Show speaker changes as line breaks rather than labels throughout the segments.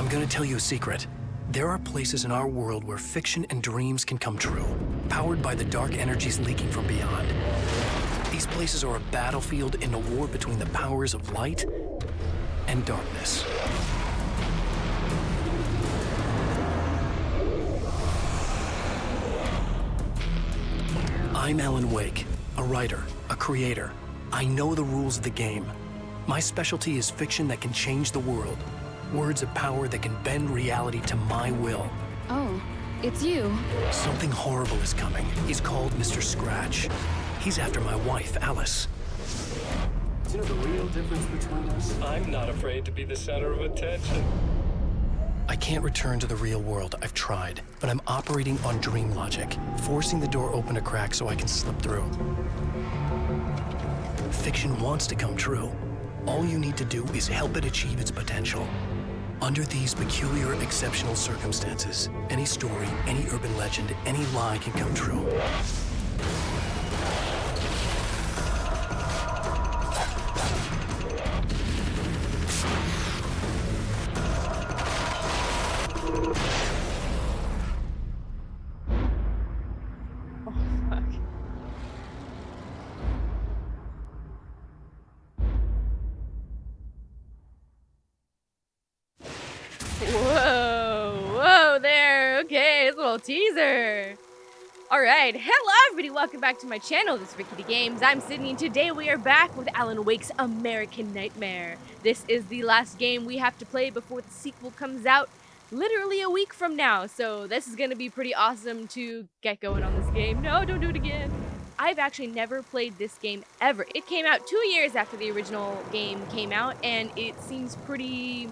I'm gonna tell you a secret. There are places in our world where fiction and dreams can come true, powered by the dark energies leaking from beyond. These places are a battlefield in a war between the powers of light and darkness. I'm Alan Wake, a writer, a creator. I know the rules of the game. My specialty is fiction that can change the world. Words of power that can bend reality to my will.
Oh, it's you.
Something horrible is coming. He's called Mr. Scratch. He's after my wife, Alice.
Do you know the real difference between us?
I'm not afraid to be the center of attention.
I can't return to the real world. I've tried, but I'm operating on dream logic, forcing the door open a crack so I can slip through. Fiction wants to come true. All you need to do is help it achieve its potential. Under these peculiar, exceptional circumstances, any story, any urban legend, any lie can come true.
Whoa there. Okay, it's a little teaser. Alright, hello everybody, welcome back to my channel. This is RicketyGames. I'm Sydney, and today we are back with Alan Wake's American Nightmare. This is the last game we have to play before the sequel comes out literally a week from now, so this is going to be pretty awesome to get going on this game. No, don't do it again. I've actually never played this game ever. It came out 2 years after the original game came out, and it seems pretty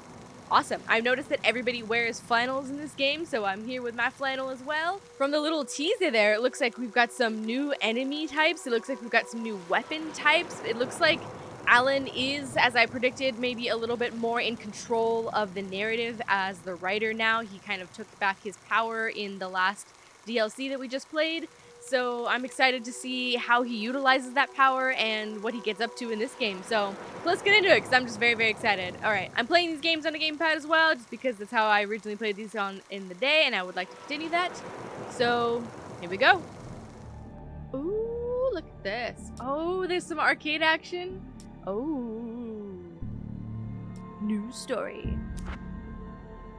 awesome. I've noticed that everybody wears flannels in this game, so I'm here with my flannel as well. From the little teaser there, it looks like we've got some new enemy types. It looks like we've got some new weapon types. It looks like Alan is, as I predicted, maybe a little bit more in control of the narrative as the writer now. He kind of took back his power in the last DLC that we just played. So I'm excited to see how he utilizes that power and what he gets up to in this game. So let's get into it, because I'm just very, very excited. All right, I'm playing these games on a gamepad as well, just because that's how I originally played these in the day, and I would like to continue that. So here we go. Ooh, look at this. Oh, there's some arcade action. Oh, new story.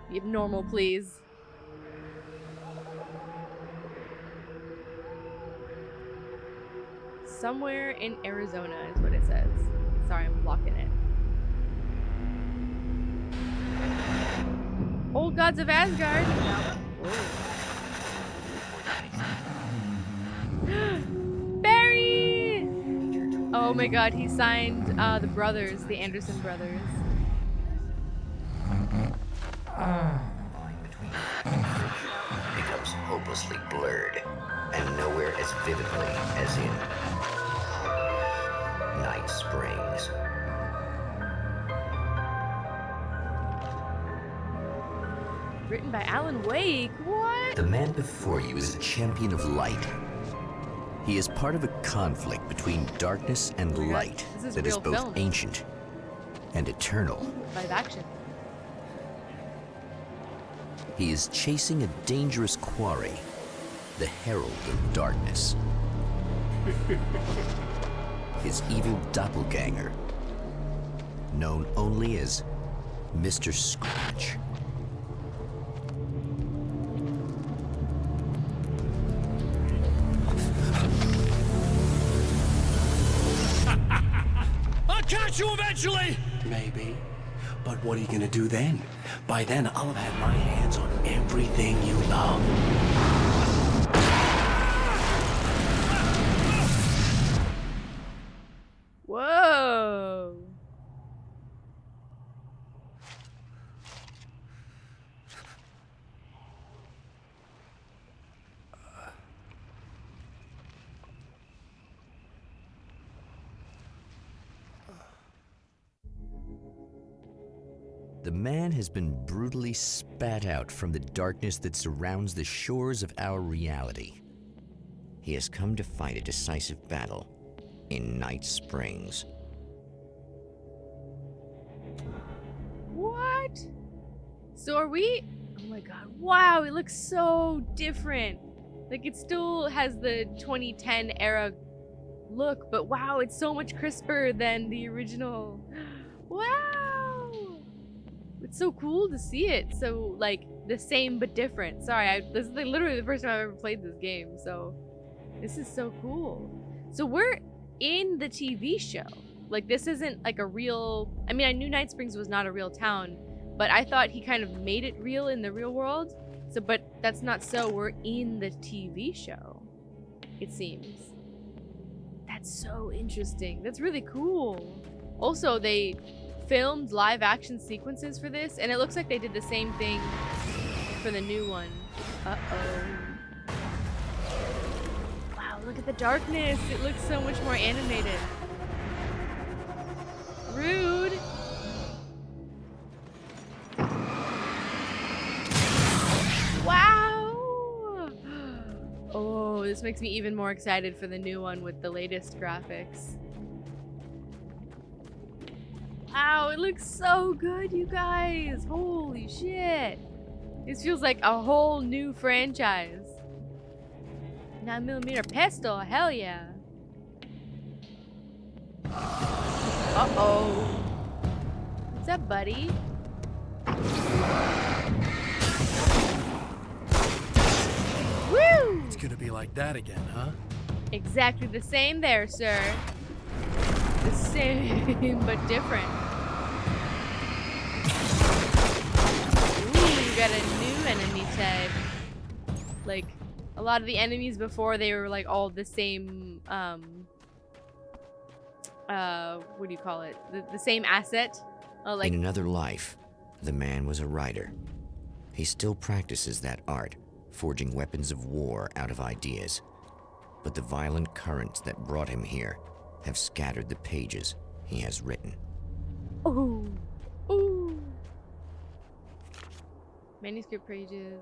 Be normal, please. Somewhere in Arizona is what it says. Sorry, I'm blocking it. Old Gods of Asgard. Barry! Oh my god, he signed the brothers, the Anderson brothers.
Becomes hopelessly blurred, and nowhere as vividly as in Night Springs.
Written by Alan Wake. What?
The man before you is a champion of light. He is part of a conflict between darkness and light that is both ancient and eternal.
Live action.
He is chasing a dangerous quarry, the Herald of Darkness. His evil doppelgänger, known only as Mr. Scratch.
I'll catch you eventually! Maybe. But what are you gonna do then? By then, I'll have had my hands on everything you love.
Whoa.
The man has been brutally spat out from the darkness that surrounds the shores of our reality. He has come to fight a decisive battle in Night Springs.
What? So are we? Oh my god! Wow, it looks so different. Like it still has the 2010 era look, but wow, it's so much crisper than the original. Wow! It's so cool to see it. So like the same but different. Sorry, this is like literally the first time I've ever played this game, so this is so cool. So we're in the TV show. Like this isn't like a real. I mean, I knew Night Springs was not a real town, but I thought he kind of made it real in the real world. So, but that's not so. We're in the TV show, it seems. That's so interesting. That's really cool. Also, they filmed live action sequences for this, and it looks like they did the same thing for the new one. Uh-oh. Wow, look at the darkness. It looks so much more animated. Rude. Wow! Oh, this makes me even more excited for the new one with the latest graphics. Wow, it looks so good, you guys! Holy shit! This feels like a whole new franchise. 9mm pistol, hell yeah! Uh-oh. What's up, buddy? Woo!
It's gonna be like that again, huh?
Exactly the same there, sir. The same, but different. Ooh, you got a new enemy type. Like, a lot of the enemies before, they were like all the same, what do you call it? The same asset. Like
In another life, the man was a writer. He still practices that art, forging weapons of war out of ideas. But the violent currents that brought him here have scattered the pages he has written.
ooh, ooh. Manuscript pages.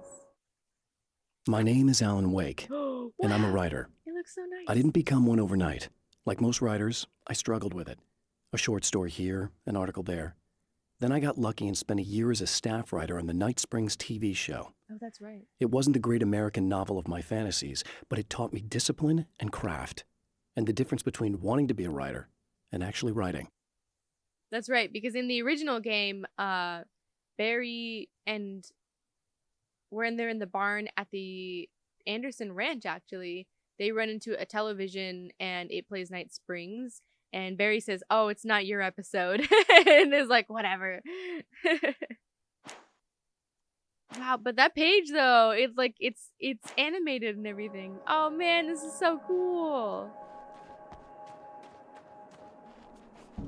My name is Alan Wake,
Wow.
and I'm a writer.
It looks so nice.
I didn't become one overnight. Like most writers, I struggled with it. A short story here, an article there. Then I got lucky and spent a year as a staff writer on the Night Springs TV show.
Oh, that's right.
It wasn't the great American novel of my fantasies, but it taught me discipline and craft, and the difference between wanting to be a writer and actually writing.
That's right, because in the original game, Barry and when they're in the barn at the Anderson Ranch, actually, they run into a television and it plays Night Springs. And Barry says, "Oh, it's not your episode." And it's like, whatever. Wow, but that page though, it's like it's animated and everything. Oh man, this is so cool.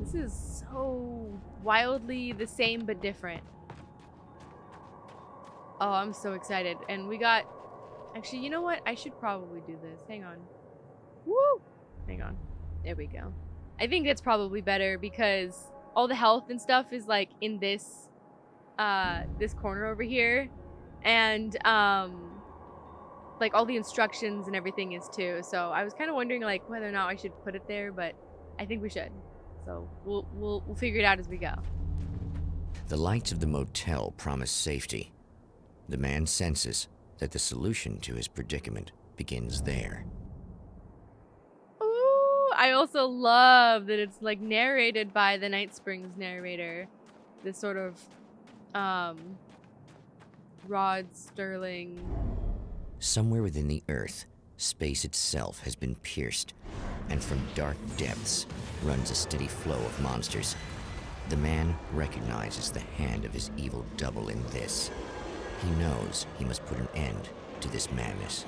This is so wildly the same but different. Oh, I'm so excited. And we got... Actually, you know what? I should probably do this. Hang on. Woo! Hang on. There we go. I think that's probably better because all the health and stuff is like in this this corner over here. And like all the instructions and everything is too. So I was kind of wondering like whether or not I should put it there, but I think we should. So we'll figure it out as we go.
The lights of the motel promise safety. The man senses that the solution to his predicament begins there.
Ooh, I also love that it's like narrated by the Night Springs narrator. This sort of Rod Sterling.
Somewhere within the earth, space itself has been pierced, and from dark depths runs a steady flow of monsters. The man recognizes the hand of his evil double in this. He knows he must put an end to this madness.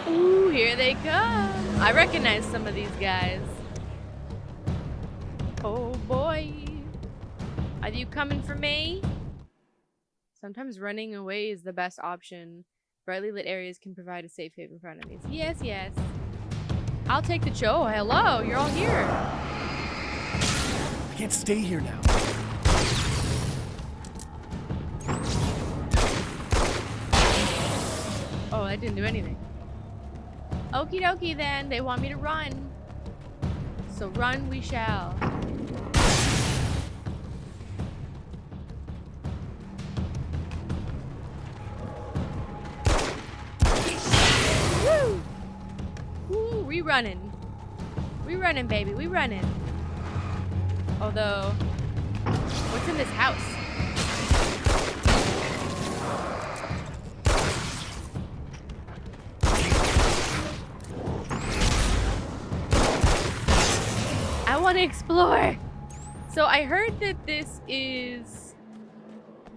Ooh, here they come. I recognize some of these guys. Oh boy. Are you coming for me? Sometimes running away is the best option. Brightly lit areas can provide a safe haven for enemies. Yes, yes. I'll take the show. Hello, you're all here.
I can't stay here now.
Oh, that didn't do anything. Okie dokie then. They want me to run. So run we shall. running. We running, baby. We running. Although, what's in this house? I want to explore. So I heard that this is...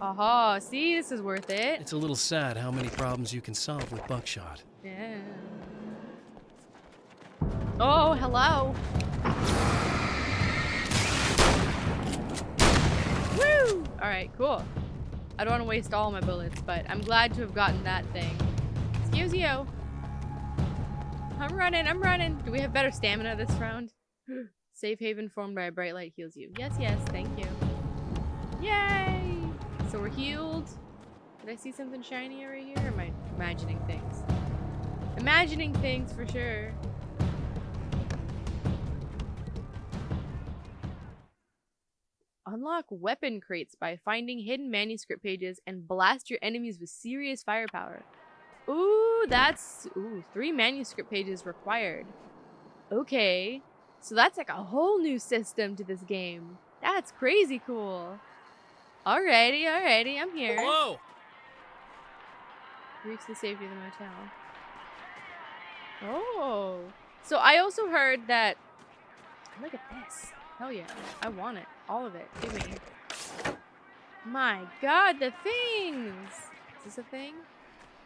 Aha, see, this is worth it.
It's a little sad how many problems you can solve with buckshot.
Yeah. Oh, hello. Woo! Alright, cool. I don't want to waste all my bullets, but I'm glad to have gotten that thing. Excuse you. I'm running, I'm running. Do we have better stamina this round? Safe haven formed by a bright light heals you. Yes, yes, thank you. Yay! So we're healed. Did I see something shiny right here? Or am I imagining things? Imagining things for sure. Unlock weapon crates by finding hidden manuscript pages and blast your enemies with serious firepower. Ooh, that's... Ooh, 3 manuscript pages required. Okay. So that's like a whole new system to this game. That's crazy cool. Alrighty, alrighty, I'm here.
Whoa!
Reach the safety of the motel. Oh. So I also heard that... Look at this. Hell yeah. I want it. All of it. Give me. My god, the things! Is this a thing?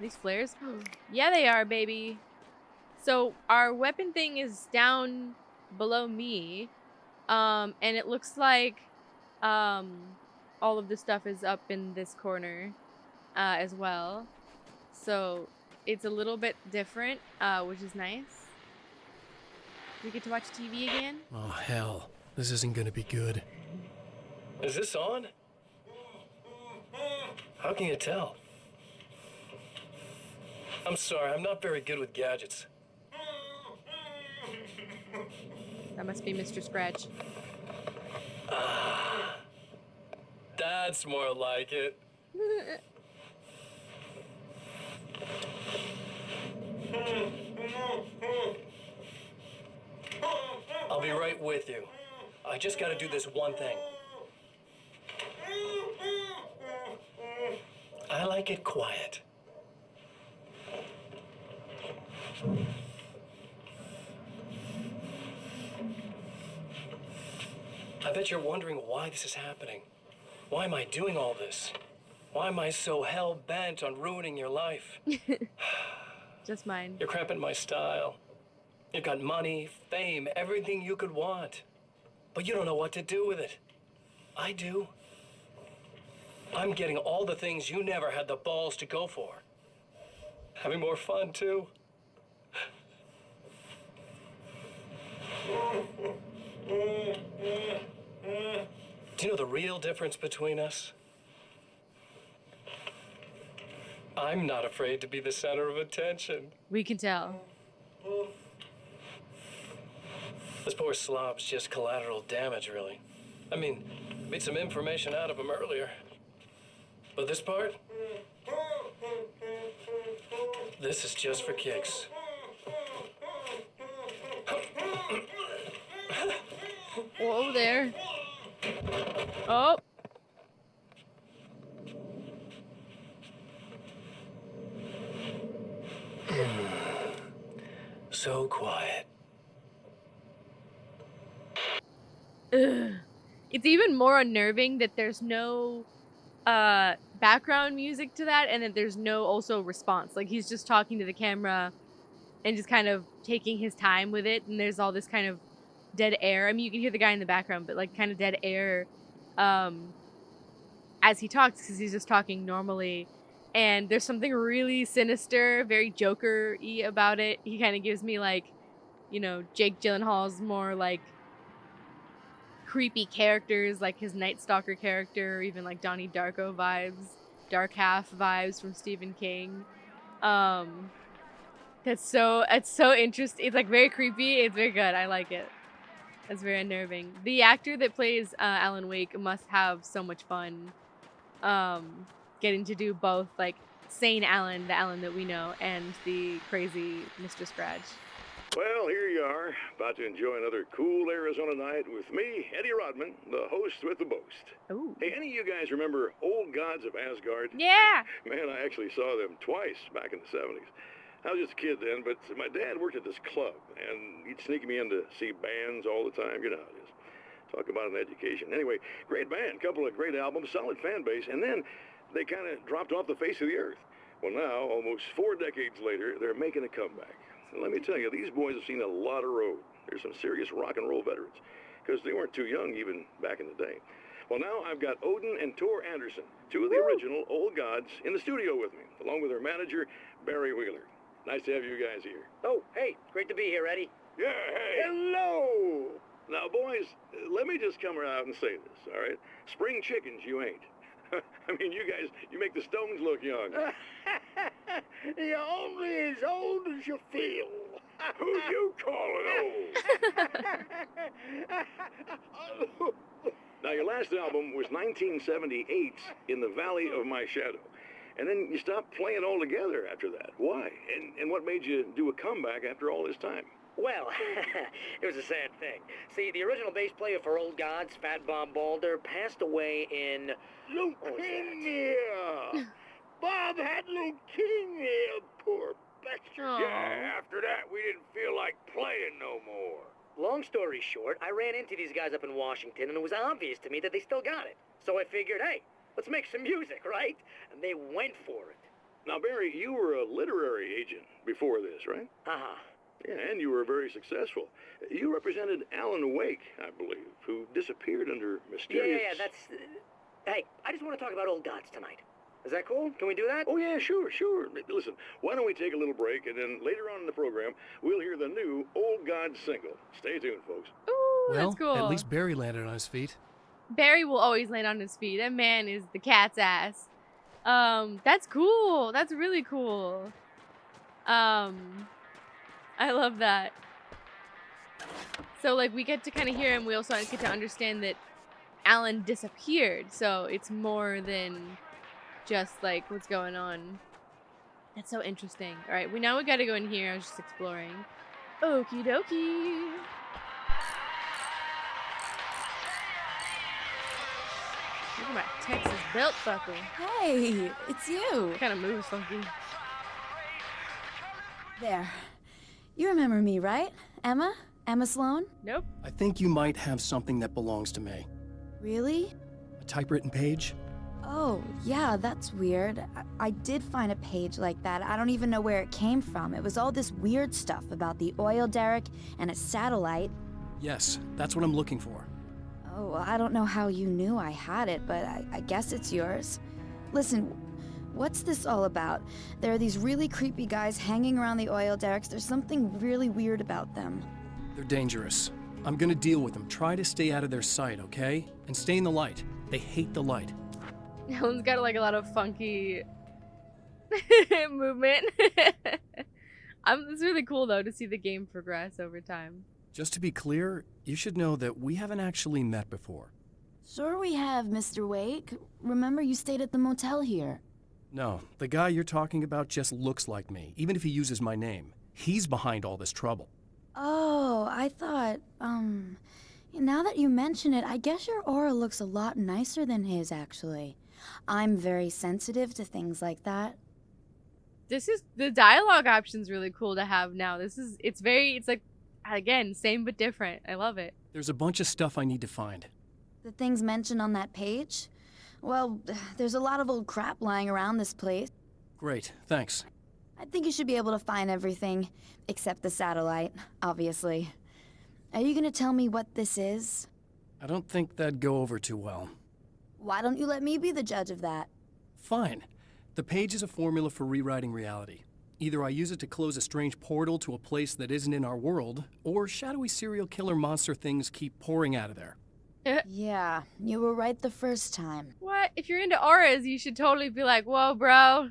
These flares? Yeah, they are, baby. So our weapon thing is down below me. And it looks like all of the stuff is up in this corner as well. So it's a little bit different, which is nice. We get to watch TV again.
Oh, hell. This isn't gonna be good.
Is this on? How can you tell? I'm sorry, I'm not very good with gadgets.
That must be Mr. Scratch.
That's more like it. I'll be right with you. I just gotta do this one thing. I like it quiet. I bet you're wondering why this is happening. Why am I doing all this? Why am I so hell-bent on ruining your life?
Just mine.
You're cramping my style. You've got money, fame, everything you could want. But you don't know what to do with it. I do. I'm getting all the things you never had the balls to go for. Having more fun, too. Do you know the real difference between us? I'm not afraid to be the center of attention.
We can tell.
This poor slob's just collateral damage, really. I mean, made some information out of him earlier. But this part? This is just for kicks.
Whoa there. Oh.
So quiet.
Ugh. It's even more unnerving that there's no background music to that, and that there's no also response. Like, he's just talking to the camera and just kind of taking his time with it, and there's all this kind of dead air. I mean, you can hear the guy in the background, but like kind of dead air as he talks, because he's just talking normally. And there's something really sinister, very Joker-y about it. He kind of gives me, like, you know, Jake Gyllenhaal's more like creepy characters, like his Night Stalker character, or even like Donnie Darko vibes, Dark Half vibes from Stephen King. It's so interesting. It's like very creepy. It's very good. I like it. It's very unnerving. The actor that plays Alan Wake must have so much fun getting to do both, like sane Alan, the Alan that we know, and the crazy Mr. Scratch.
Well, here you are, about to enjoy another cool Arizona night with me, Eddie Rodman, the host with the boast.
Ooh.
Hey, any of you guys remember Old Gods of Asgard?
Yeah.
Man, I actually saw them twice back in the 70s. I was just a kid then, but my dad worked at this club, and he'd sneak me in to see bands all the time. You know how it is. Talk about an education. Anyway, great band, couple of great albums, solid fan base, and then they kind of dropped off the face of the earth. Well, now, almost 4 decades later, they're making a comeback. And let me tell you, these boys have seen a lot of road. They're some serious rock and roll veterans, because they weren't too young even back in the day. Well, now I've got Odin and Tor Anderson, 2 of the original Old Gods, in the studio with me, along with their manager, Barry Wheeler. Nice to have you guys here.
Oh, hey, great to be here, Eddie.
Yeah, hey. Hello. Now, boys, let me just come out and say this, all right? Spring chickens, you ain't. I mean, you guys, you make the Stones look young.
You're only as old as you feel.
Who you calling old? Now, your last album was 1978's In the Valley of My Shadow. And then you stopped playing altogether after that. Why? And what made you do a comeback after all this time?
Well, it was a sad thing. See, the original bass player for Old Gods, Fat Bob Balder, passed away in...
Leukemia! Bob had leukemia, poor bastard.
Aw.
Yeah, after that, we didn't feel like playing no more.
Long story short, I ran into these guys up in Washington, and it was obvious to me that they still got it. So I figured, hey, let's make some music, right? And they went for it.
Now, Barry, you were a literary agent before this, right?
Uh-huh.
Yeah, and you were very successful. You represented Alan Wake, I believe, who disappeared under mysterious...
Yeah, that's... Hey, I just want to talk about Old Gods tonight. Is that cool? Can we do that?
Oh, yeah, sure. Listen, why don't we take a little break, and then later on in the program, we'll hear the new Old Gods single. Stay tuned, folks.
Ooh,
Well,
that's cool.
at least Barry landed on his feet.
Barry will always land on his feet. That man is the cat's ass. That's cool. That's really cool. I love that. So, like, we get to kind of hear him. We also get to understand that Alan disappeared. So it's more than just, like, what's going on. That's so interesting. All right, we got to go in here. I was just exploring. Okie dokie. Look at my Texas belt buckle.
Hey, it's you.
Kind of moves funky.
There. You remember me, right? Emma? Emma Sloan?
Nope.
I think you might have something that belongs to me.
Really?
A typewritten page?
Oh, yeah, that's weird. I did find a page like that. I don't even know where it came from. It was all this weird stuff about the oil derrick and a satellite.
Yes, that's what I'm looking for.
Oh, well, I don't know how you knew I had it, but I guess it's yours. Listen, what's this all about? There are these really creepy guys hanging around the oil derricks. There's something really weird about them.
They're dangerous. I'm gonna deal with them. Try to stay out of their sight, okay? And stay in the light. They hate the light.
Alan's got like a lot of funky movement. It's really cool though to see the game progress over time.
Just to be clear, you should know that we haven't actually met before.
Sure we have, Mr. Wake. Remember you stayed at the motel here.
No, the guy you're talking about just looks like me, even if he uses my name. He's behind all this trouble.
Oh, I thought, now that you mention it, I guess your aura looks a lot nicer than his, actually. I'm very sensitive to things like that.
The dialogue option's really cool to have now. It's like, again, same but different. I love it.
There's a bunch of stuff I need to find.
The things mentioned on that page? Well, there's a lot of old crap lying around this place.
Great, thanks.
I think you should be able to find everything, except the satellite, obviously. Are you gonna tell me what this is?
I don't think that'd go over too well.
Why don't you let me be the judge of that?
Fine. The page is a formula for rewriting reality. Either I use it to close a strange portal to a place that isn't in our world, or shadowy serial killer monster things keep pouring out of there.
Yeah, you were right the first time.
What? If you're into auras, you should totally be like, whoa, bro.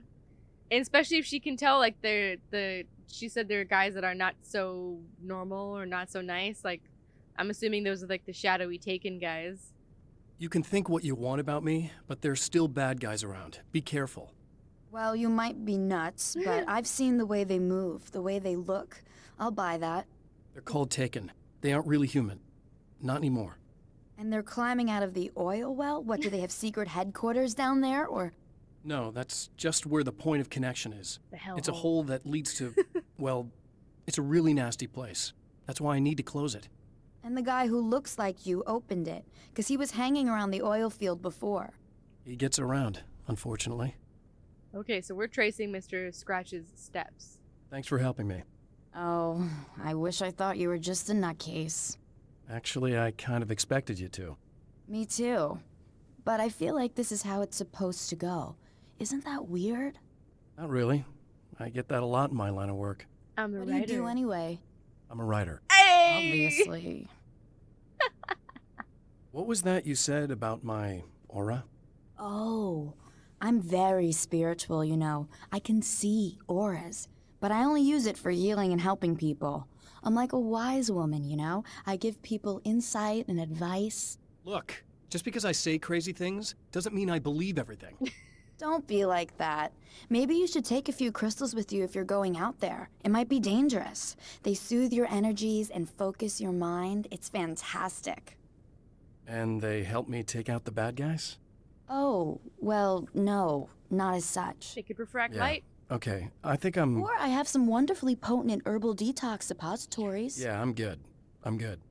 And especially if she can tell, like, she said there are guys that are not so normal or not so nice. Like, I'm assuming those are, like, the shadowy Taken guys.
You can think what you want about me, but there's still bad guys around. Be careful.
Well, you might be nuts, but I've seen the way they move, the way they look. I'll buy that.
They're called Taken. They aren't really human. Not anymore.
And they're climbing out of the oil well? What, do they have secret headquarters down there, or?
No, that's just where the point of connection is.
The hell
It's a
hole.
hole that leads to, well, it's a really nasty place. That's why I need to close it.
And the guy who looks like you opened it, because he was hanging around the oil field before.
He gets around, unfortunately.
Okay, so we're tracing Mr. Scratch's steps.
Thanks for helping me.
Oh, I wish I thought you were just a nutcase.
Actually, I kind of expected you to.
Me too. But I feel like this is how it's supposed to go. Isn't that weird?
Not really. I get that a lot in my line of work.
I'm a
What do
writer.
you do anyway?
I'm a writer.
Hey!
Obviously.
What was that you said about my aura?
Oh, I'm very spiritual, you know. I can see auras, but I only use it for healing and helping people. I'm like a wise woman, you know? I give people insight and advice.
Look, just because I say crazy things doesn't mean I believe everything.
Don't be like that. Maybe you should take a few crystals with you if you're going out there. It might be dangerous. They soothe your energies and focus your mind. It's fantastic.
And they help me take out the bad guys?
Oh, well, no, not as such.
They could refract
Yeah.
light.
Okay, I think I'm...
Or I have some wonderfully potent herbal detox suppositories.
Yeah, I'm good. I'm good.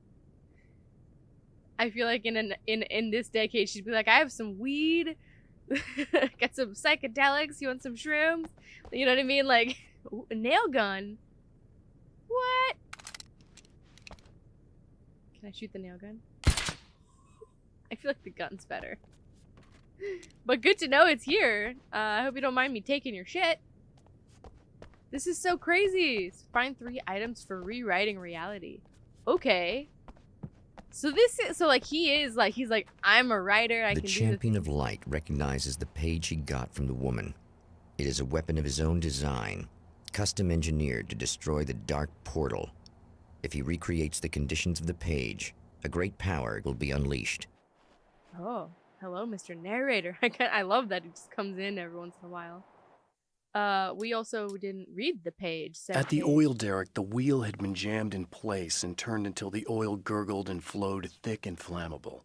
I feel like in this decade, she'd be like, I have some weed, got some psychedelics, you want some shrooms? You know what I mean? Like, ooh, a nail gun. What? Can I shoot the nail gun? I feel like the gun's better. But good to know it's here. I hope you don't mind me taking your shit. This is so crazy. Find 3 items for rewriting reality. Okay. So this is, so like he's like, I'm a writer, I
The
can do
champion
this.
of light recognizes the page he got from the woman. It is a weapon of his own design, custom engineered to destroy the dark portal. If he recreates the conditions of the page, a great power will be unleashed.
Oh, hello, Mr. Narrator. I love that it just comes in every once in a while. We also didn't read the page.
At the oil derrick, the wheel had been jammed in place and turned until the oil gurgled and flowed thick and flammable.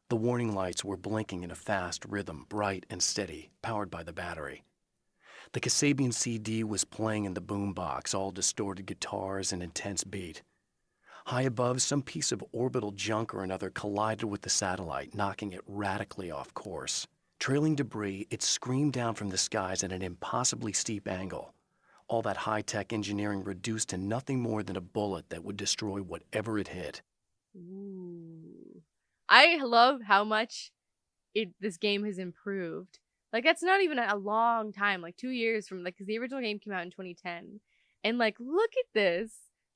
The warning lights were blinking in a fast rhythm, bright and steady, powered by the battery. The Kasabian CD was playing in the boombox, all distorted guitars and intense beat. High above, some piece of orbital junk or another collided with the satellite, knocking it radically off course. Trailing debris, it screamed down from the skies at an impossibly steep angle. All that high-tech engineering reduced to nothing more than a bullet that would destroy whatever it hit.
Ooh. I love how much this game has improved. Like, that's not even a long time, like 2 years from, like, because the original game came out in 2010. And, like, look at this.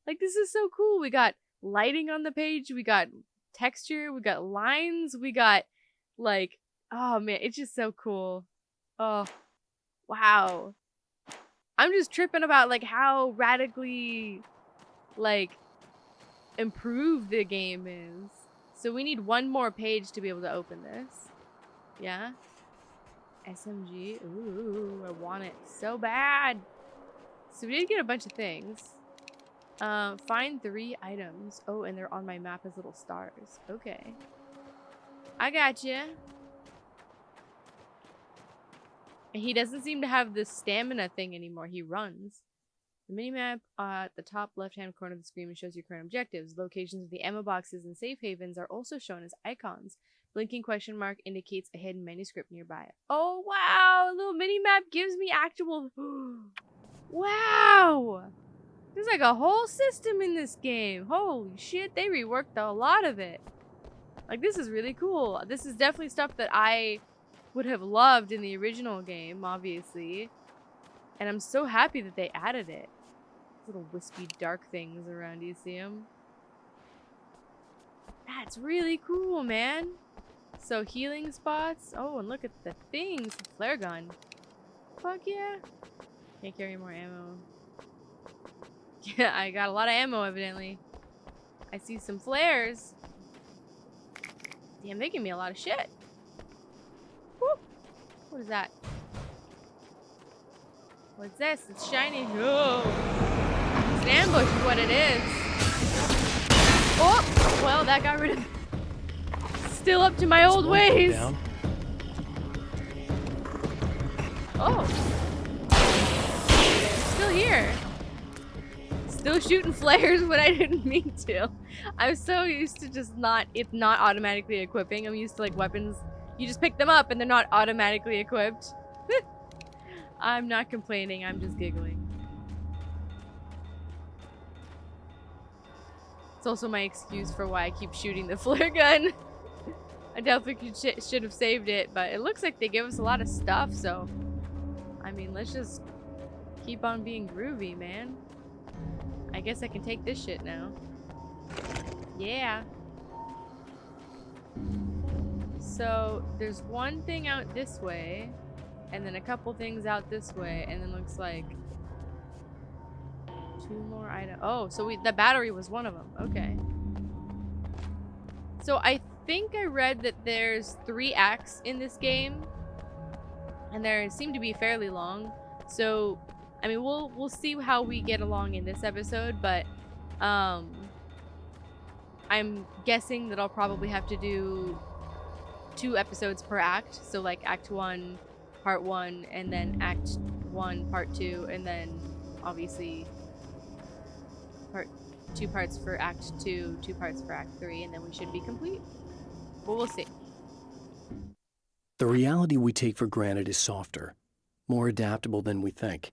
Like, this is so cool. We got lighting on the page. We got texture. We got lines. We got, like, oh, man, it's just so cool. Oh, wow. I'm just tripping about, like, how radically, like, improved the game is. So we need one more page to be able to open this. Yeah? SMG. Ooh, I want it so bad. So we did get a bunch of things. Find 3 items. Oh, and they're on my map as little stars. Okay. I got you. He doesn't seem to have the stamina thing anymore. He runs. The minimap at the top left-hand corner of the screen shows your current objectives. Locations of the ammo boxes and safe havens are also shown as icons. Blinking question mark indicates a hidden manuscript nearby. Oh, wow! A little minimap gives me actual... Wow! There's like a whole system in this game. Holy shit, they reworked a lot of it. Like, this is really cool. This is definitely stuff that I would have loved in the original game, obviously. And I'm so happy that they added it. Little wispy dark things around, you see them? That's really cool, man. So healing spots. Oh, and look at the things. Flare gun. Fuck yeah. Can't carry more ammo. Yeah, I got a lot of ammo, evidently. I see some flares. Damn, they give me a lot of shit. Woo. What is that? What's this? It's shiny. Oh. an ambush is what it is. Oh, well, that got rid of... Still up to my old ways. Oh. Still here. Still shooting flares when I didn't mean to. I'm so used to just not automatically equipping. I'm used to like weapons. You just pick them up and they're not automatically equipped. I'm not complaining, I'm just giggling. It's also my excuse for why I keep shooting the flare gun. I definitely should have saved it, but it looks like they give us a lot of stuff, so... I mean, let's just keep on being groovy, man. I guess I can take this shit now. Yeah. So, there's one thing out this way, and then a couple things out this way, and then looks like 2 more items. Oh, so the battery was one of them. Okay. So I think I read that there's 3 acts in this game, and they seem to be fairly long. So, I mean, we'll see how we get along in this episode, but I'm guessing that I'll probably have to do 2 episodes per act. So like Act 1, Part 1, and then Act 1, Part 2, and then obviously 2 parts for Act 2, 2 parts for Act 3, and then we should be complete. But we'll see.
The reality we take for granted is softer, more adaptable than we think.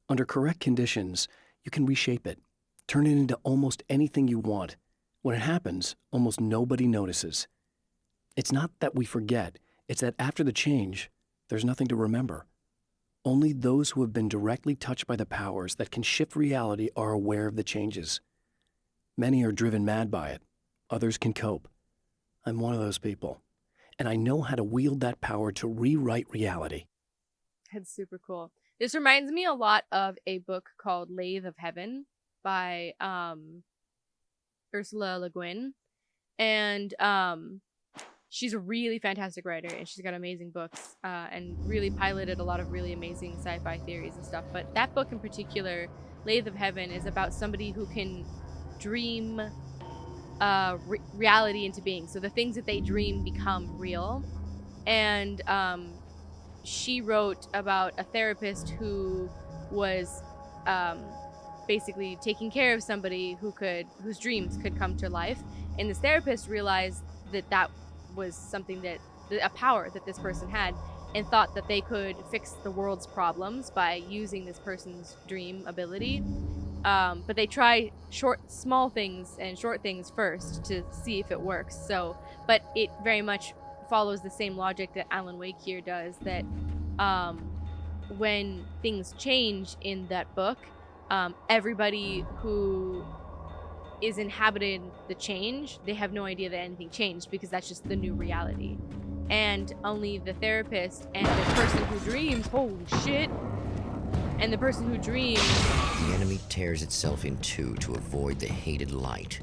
Under correct conditions, you can reshape it, turn it into almost anything you want. When it happens, almost nobody notices. It's not that we forget, it's that after the change, there's nothing to remember. Only those who have been directly touched by the powers that can shift reality are aware of the changes. Many are driven mad by it. Others can cope. I'm one of those people. And I know how to wield that power to rewrite reality.
That's super cool. This reminds me a lot of a book called Lathe of Heaven by Ursula Le Guin. And she's a really fantastic writer, and she's got amazing books and really piloted a lot of really amazing sci-fi theories and stuff. But that book in particular, Lathe of Heaven, is about somebody who can dream reality into being. So the things that they dream become real. And she wrote about a therapist who was basically taking care of somebody whose dreams could come to life. And this therapist realized that was something that a power that this person had, and thought that they could fix the world's problems by using this person's dream ability. But they try small things and short things first to see if it works. So, but it very much follows the same logic that Alan Wake here does, that when things change in that book, everybody who is inhabiting the change, they have no idea that anything changed because that's just the new reality. And only the therapist and the person who dreams, holy shit, and the person who dreams...
The enemy tears itself in two to avoid the hated light.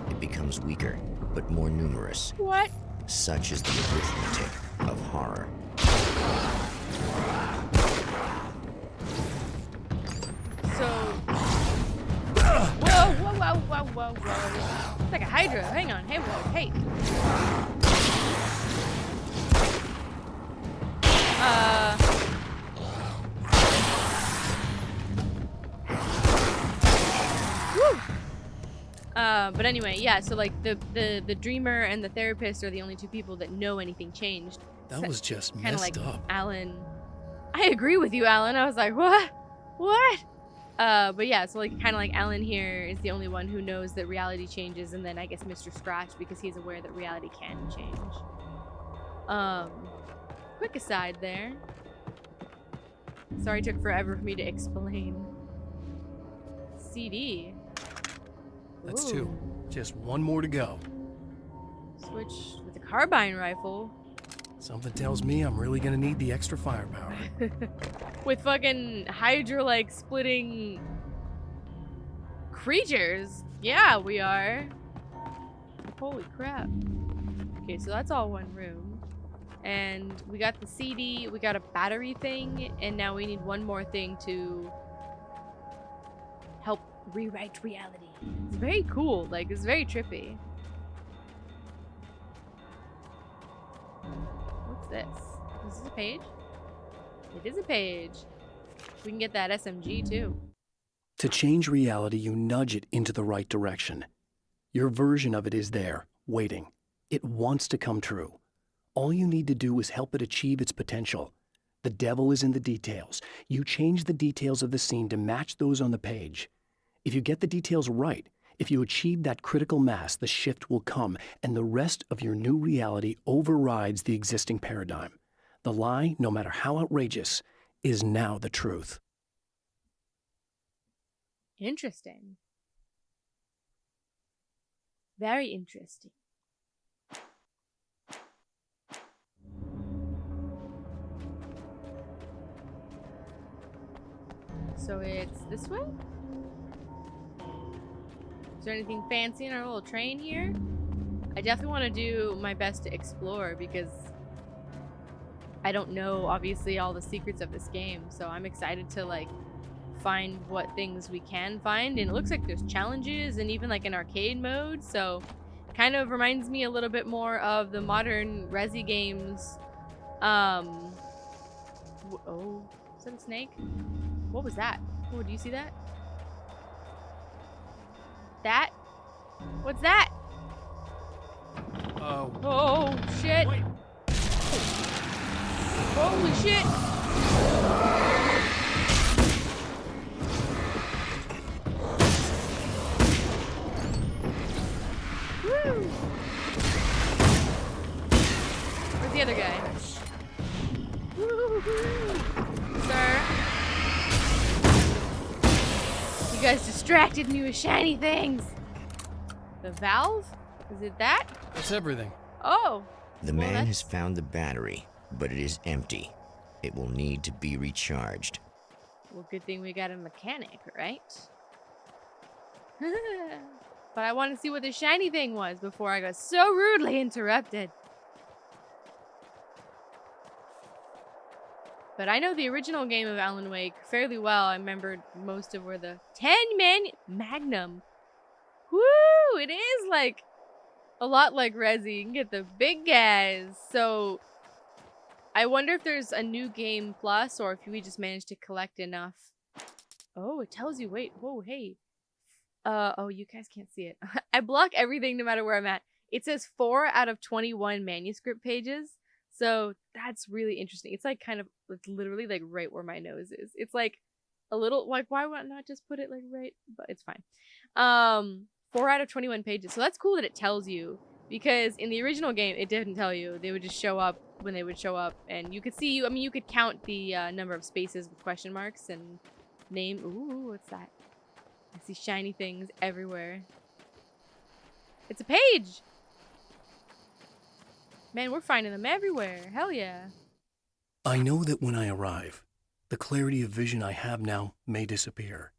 It becomes weaker, but more numerous.
What?
Such is the arithmetic of horror.
So... Whoa. It's like a Hydra. Hang on. Hey, whoa, hey. But anyway, yeah, so like the dreamer and the therapist are the only 2 people that know anything changed.
That was just
kind of
messed
like
up.
Alan. I agree with you, Alan. I was like, what? But yeah, so like kind of like Alan here is the only one who knows that reality changes, and then I guess Mr. Scratch, because he's aware that reality can change. Quick aside there. Sorry it took forever for me to explain. CD.
That's
Ooh.
2. Just 1 more to go.
Switch with a carbine rifle.
Something tells me I'm really gonna need the extra firepower.
With fucking Hydra-like splitting creatures. Yeah, we are. Holy crap. Okay, so that's all 1 room. And we got the CD, we got a battery thing, and now we need 1 more thing to help rewrite reality. It's very cool. Like, it's very trippy. What's this? Is this a page? It is a page. We can get that SMG too.
To change reality, you nudge it into the right direction. Your version of it is there, waiting. It wants to come true. All you need to do is help it achieve its potential. The devil is in the details. You change the details of the scene to match those on the page. If you get the details right, if you achieve that critical mass, the shift will come, and the rest of your new reality overrides the existing paradigm. The lie, no matter how outrageous, is now the truth.
Interesting. Very interesting. So it's this way? Is there anything fancy in our little train here? I definitely want to do my best to explore because I don't know, obviously, all the secrets of this game. So I'm excited to, like, find what things we can find. And it looks like there's challenges and even, like, an arcade mode. So kind of reminds me a little bit more of the modern RicketyGames. Oh, is that a snake? What was that? Oh, do you see that? That? What's that? Oh, shit.
Wait.
Holy shit. Woo. Where's the other guy? Woo-hoo-hoo. Sir? You guys distracted me with shiny things. The valve? Is it that?
That's everything.
Oh.
The man has found the battery, but it is empty. It will need to be recharged.
Well, good thing we got a mechanic, right? But I want to see what the shiny thing was before I got so rudely interrupted. But I know the original game of Alan Wake fairly well. I remembered most of where the 10 Magnum. Woo! It is like a lot like Resi. You can get the big guys. So I wonder if there's a new game plus or if we just managed to collect enough. Oh, it tells you. Wait. Whoa, hey. Oh, you guys can't see it. I block everything no matter where I'm at. It says 4 out of 21 manuscript pages. So that's really interesting. It's like kind of, it's literally like right where my nose is. It's like a little, like, why would I not just put it like right? But it's fine. 4 out of 21 pages. So that's cool that it tells you, because in the original game, it didn't tell you. They would just show up when they would show up, and you could see, you could count the number of spaces with question marks and name. Ooh, what's that? I see shiny things everywhere. It's a page! Man, we're finding them everywhere. Hell yeah.
I know that when I arrive, the clarity of vision I have now may disappear.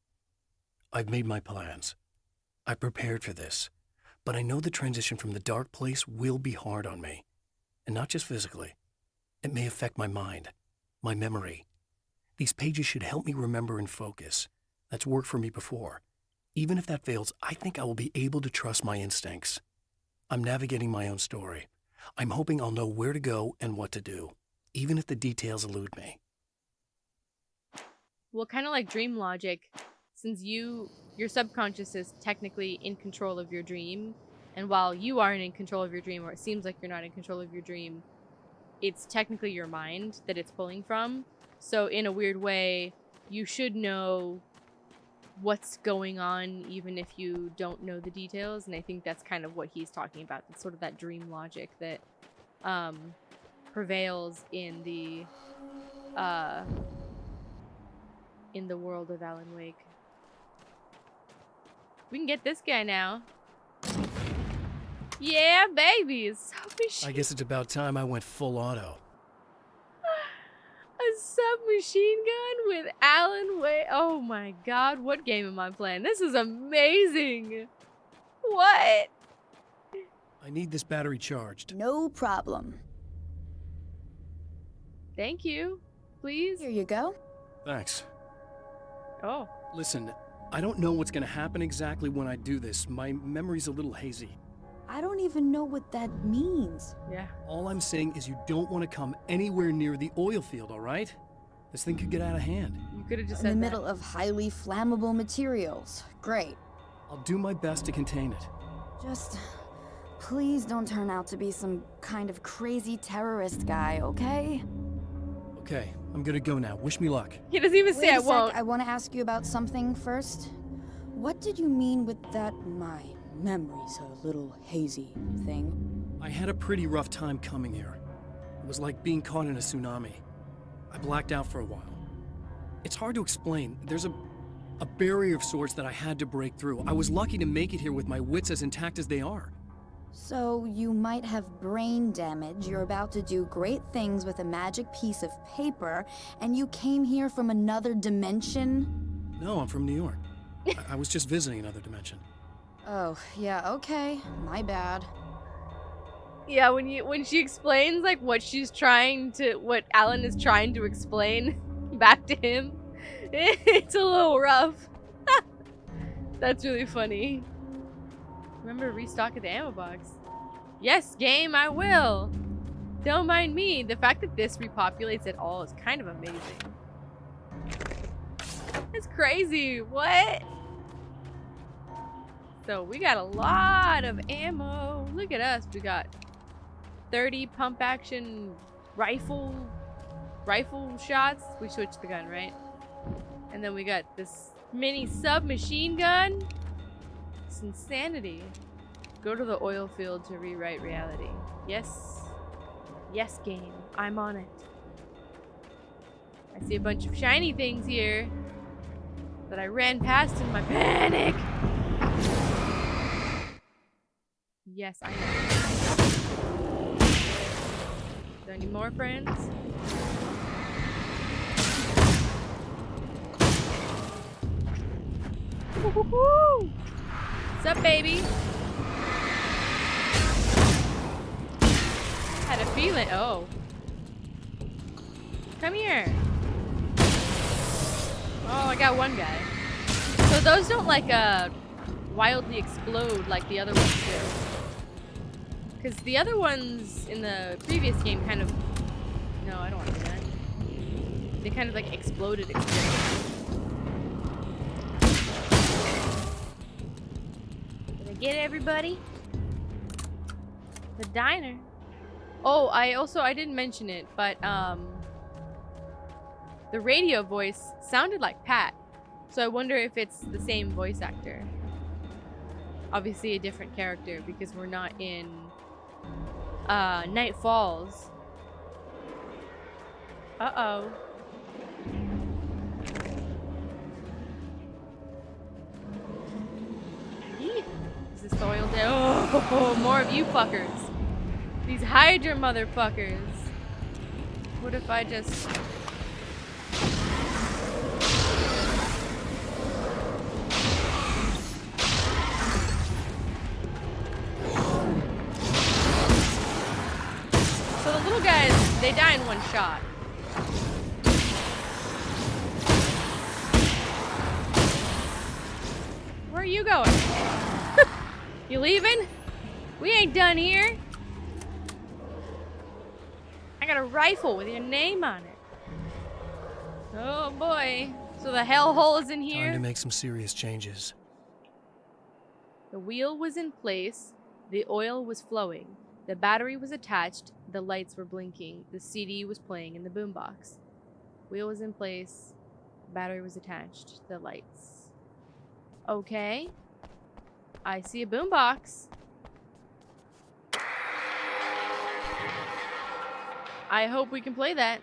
I've made my plans. I prepared for this, but I know the transition from the dark place will be hard on me, and not just physically. It may affect my mind, my memory. These pages should help me remember and focus. That's worked for me before. Even if that fails, I think I will be able to trust my instincts. I'm navigating my own story. I'm hoping I'll know where to go and what to do, even if the details elude me.
Well, kind of like dream logic, since your subconscious is technically in control of your dream, and while you aren't in control of your dream, or it seems like you're not in control of your dream, it's technically your mind that it's pulling from. So in a weird way, you should know what's going on even if you don't know the details, and I think that's kind of what he's talking about. It's sort of that dream logic that prevails in the world of Alan Wake. We can get this guy now. Yeah, baby. Submachine.
I guess it's about time I went full auto.
A submachine gun with Alan Wake. Oh my god, what game am I playing? This is amazing. What?
I need this battery charged.
No problem.
Thank you. Please.
Here you go.
Thanks.
Oh.
Listen, I don't know what's gonna happen exactly when I do this. My memory's a little hazy.
I don't even know what that means.
Yeah.
All I'm saying is you don't want to come anywhere near the oil field, all right? This thing could get out of hand.
You could have just
In
said
the
that.
middle of highly flammable materials. Great.
I'll do my best to contain it.
Just please don't turn out to be some kind of crazy terrorist guy, okay?
Okay, I'm gonna go now. Wish me luck.
He doesn't even say
Wait
I
a sec,
won't.
I want to ask you about something first. What did you mean with that my memory's a little hazy thing?
I had a pretty rough time coming here. It was like being caught in a tsunami. I blacked out for a while. It's hard to explain. There's a barrier of sorts that I had to break through. I was lucky to make it here with my wits as intact as they are.
So you might have brain damage, you're about to do great things with a magic piece of paper, and you came here from another dimension?
No, I'm from New York. I was just visiting another dimension.
Oh, yeah, okay. My bad.
Yeah, when she explains like what Alan is trying to explain back to him, it's a little rough. That's really funny. Remember to restock at the ammo box. Yes, game, I will. Don't mind me. The fact that this repopulates at all is kind of amazing. It's crazy. What? So we got a lot of ammo. Look at us. We got 30 pump action rifle shots. We switched the gun, right? And then we got this mini submachine gun. It's insanity. Go to the oil field to rewrite reality. Yes. Yes, game. I'm on it. I see a bunch of shiny things here that I ran past in my panic. Yes, I know. Is there any more friends? Woo-hoo-hoo! What's up, baby? Had a feeling. Oh. Come here. Oh, I got one guy. So those don't like wildly explode like the other ones do. Because the other ones in the previous game kind of... No, I don't want to do that. They kind of like exploded. Did I get everybody? The diner. Oh, I didn't mention it, but the radio voice sounded like Pat. So I wonder if it's the same voice actor. Obviously a different character because we're not in Night Falls. Uh-oh. Is this the oil day? Oh, more of you fuckers. These Hydra motherfuckers. What if I just... So the little guys, they die in one shot. Where are you going? You leaving? We ain't done here. I got a rifle with your name on it. Oh boy. So the hellhole is in here?
Time to make some serious changes.
The wheel was in place. The oil was flowing. The battery was attached. The lights were blinking. The CD was playing in the boombox. Wheel was in place. Battery was attached. The lights. Okay. I see a boombox. I hope we can play that.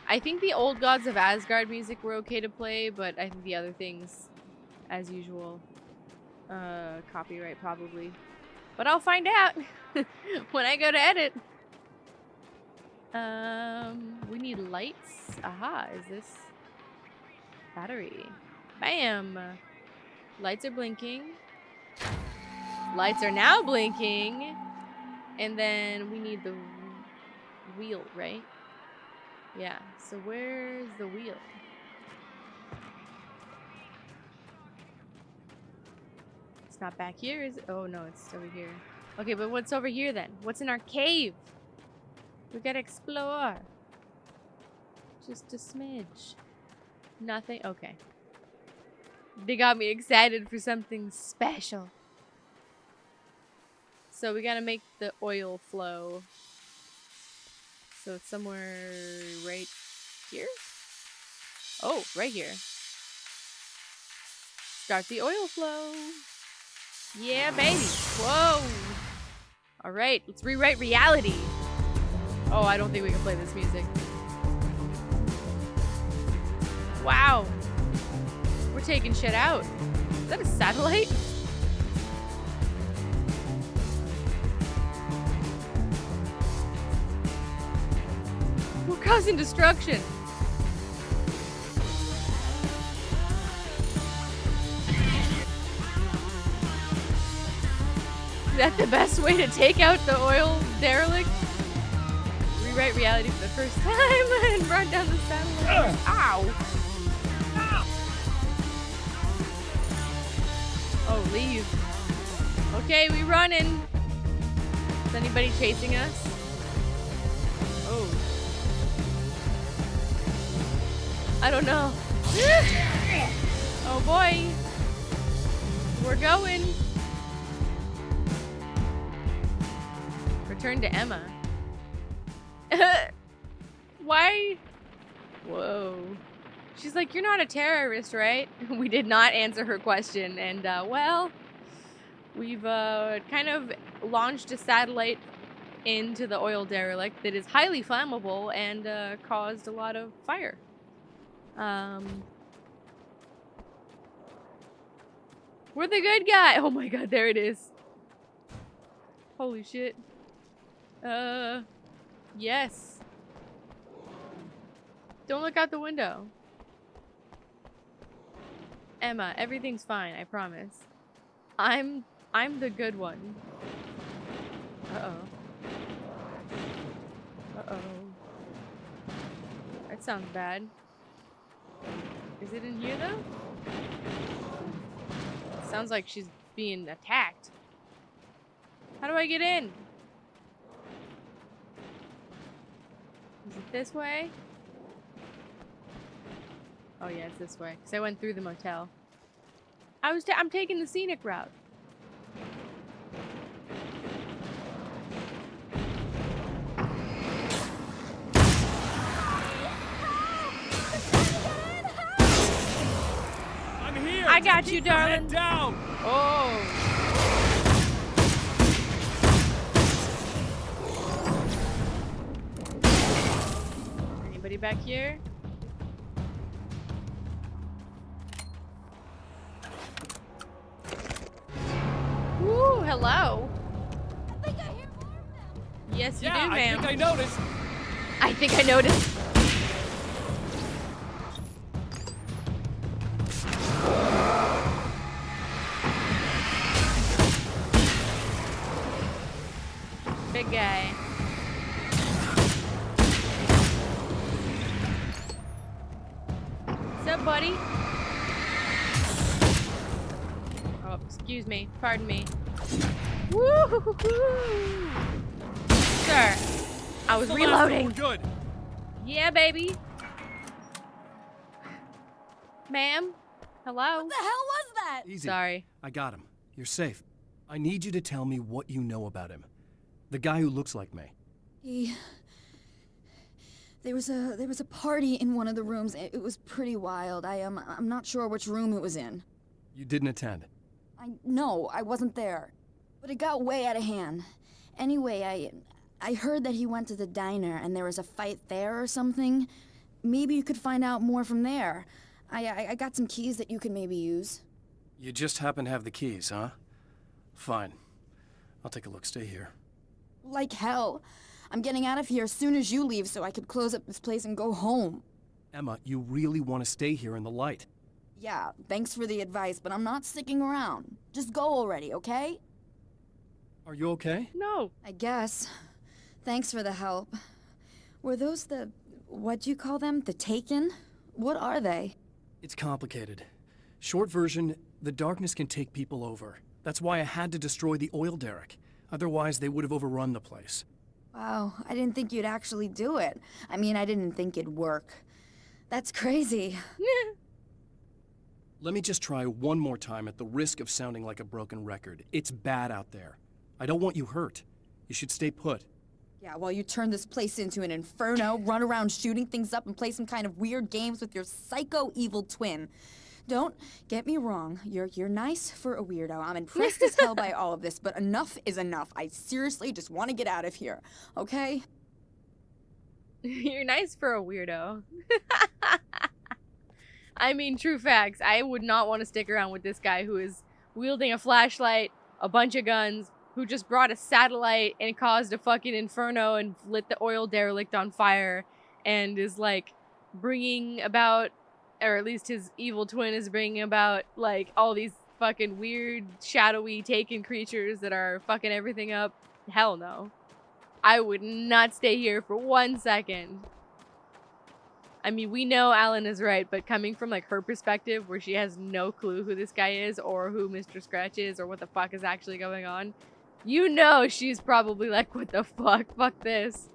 I think the Old Gods of Asgard music were okay to play, but I think the other things, as usual, copyright probably. But I'll find out when I go to edit. We need lights. Aha, is this battery? Bam! Lights are blinking. Lights are now blinking. And then we need the wheel, right? Yeah, so where's the wheel? It's not back here, is it? Oh, no, it's over here. Okay, but what's over here then? What's in our cave? We gotta explore. Just a smidge. Nothing? Okay. They got me excited for something special. So we gotta make the oil flow. So it's somewhere right here? Oh, right here. Start the oil flow. Yeah, baby. Whoa. All right, let's rewrite reality. Oh, I don't think we can play this music. Wow. We're taking shit out. Is that a satellite? We're causing destruction. Is that the best way to take out the oil derelict? Rewrite reality for the first time and run down the satellite. Ow! Oh, leave. Okay, we running. Is anybody chasing us? Oh. I don't know. Oh boy. We're going. Return to Emma. Why? Whoa. She's like, you're not a terrorist, right? We did not answer her question. And, well, we've kind of launched a satellite into the oil derelict that is highly flammable and caused a lot of fire. We're the good guy. Oh my god, there it is. Holy shit. Yes. Don't look out the window. Emma, everything's fine, I promise. I'm the good one. Uh-oh. Uh-oh. That sounds bad. Is it in here, though? Sounds like she's being attacked. How do I get in? Is it this way? Oh yeah, it's this way. Because I went through the motel. I'm taking the scenic route.
I'm here.
I got you,
Keep your head
darling.
down.
Oh. Anybody back here? Woo, hello.
I think I hear more of them.
Yes, you
Yeah,
do,
I
ma'am.
think I noticed.
I think I noticed. Big guy. What's up, buddy? Oh, excuse me. Pardon me. Woo-hoo-hoo-hoo. Sir, I was
That's the last one.
reloading.
We're good.
Yeah, baby. Ma'am? Hello?
What the hell was that?
Easy.
Sorry.
I got him. You're safe. I need you to tell me what you know about him. The guy who looks like me.
There was a party in one of the rooms. It was pretty wild. I'm not sure which room it was in.
You didn't attend.
No, I wasn't there. But it got way out of hand. Anyway, I heard that he went to the diner and there was a fight there or something. Maybe you could find out more from there. I got some keys that you could maybe use.
You just happen to have the keys, huh? Fine. I'll take a look. Stay here.
Like hell. I'm getting out of here as soon as you leave so I could close up this place and go home.
Emma, you really want to stay here in the light.
Yeah, thanks for the advice, but I'm not sticking around. Just go already, okay?
Are you okay?
No.
I guess. Thanks for the help. Were those what'd you call them? The Taken? What are they?
It's complicated. Short version, the darkness can take people over. That's why I had to destroy the oil derrick. Otherwise, they would have overrun the place.
Wow, I didn't think you'd actually do it. I mean, I didn't think it'd work. That's crazy.
Let me just try one more time at the risk of sounding like a broken record. It's bad out there. I don't want you hurt. You should stay put.
Yeah, while you turn this place into an inferno, run around shooting things up, and play some kind of weird games with your psycho evil twin. Don't get me wrong, you're nice for a weirdo. I'm impressed as hell by all of this, but enough is enough. I seriously just want to get out of here, okay?
You're nice for a weirdo. I mean, true facts. I would not want to stick around with this guy who is wielding a flashlight, a bunch of guns, who just brought a satellite and caused a fucking inferno and lit the oil derelict on fire, and is like bringing about, or at least his evil twin is bringing about, like, all these fucking weird, shadowy, taken creatures that are fucking everything up. Hell no. I would not stay here for 1 second. I mean, we know Alan is right, but coming from, like, her perspective, where she has no clue who this guy is, or who Mr. Scratch is, or what the fuck is actually going on, you know she's probably like, what the fuck? Fuck this.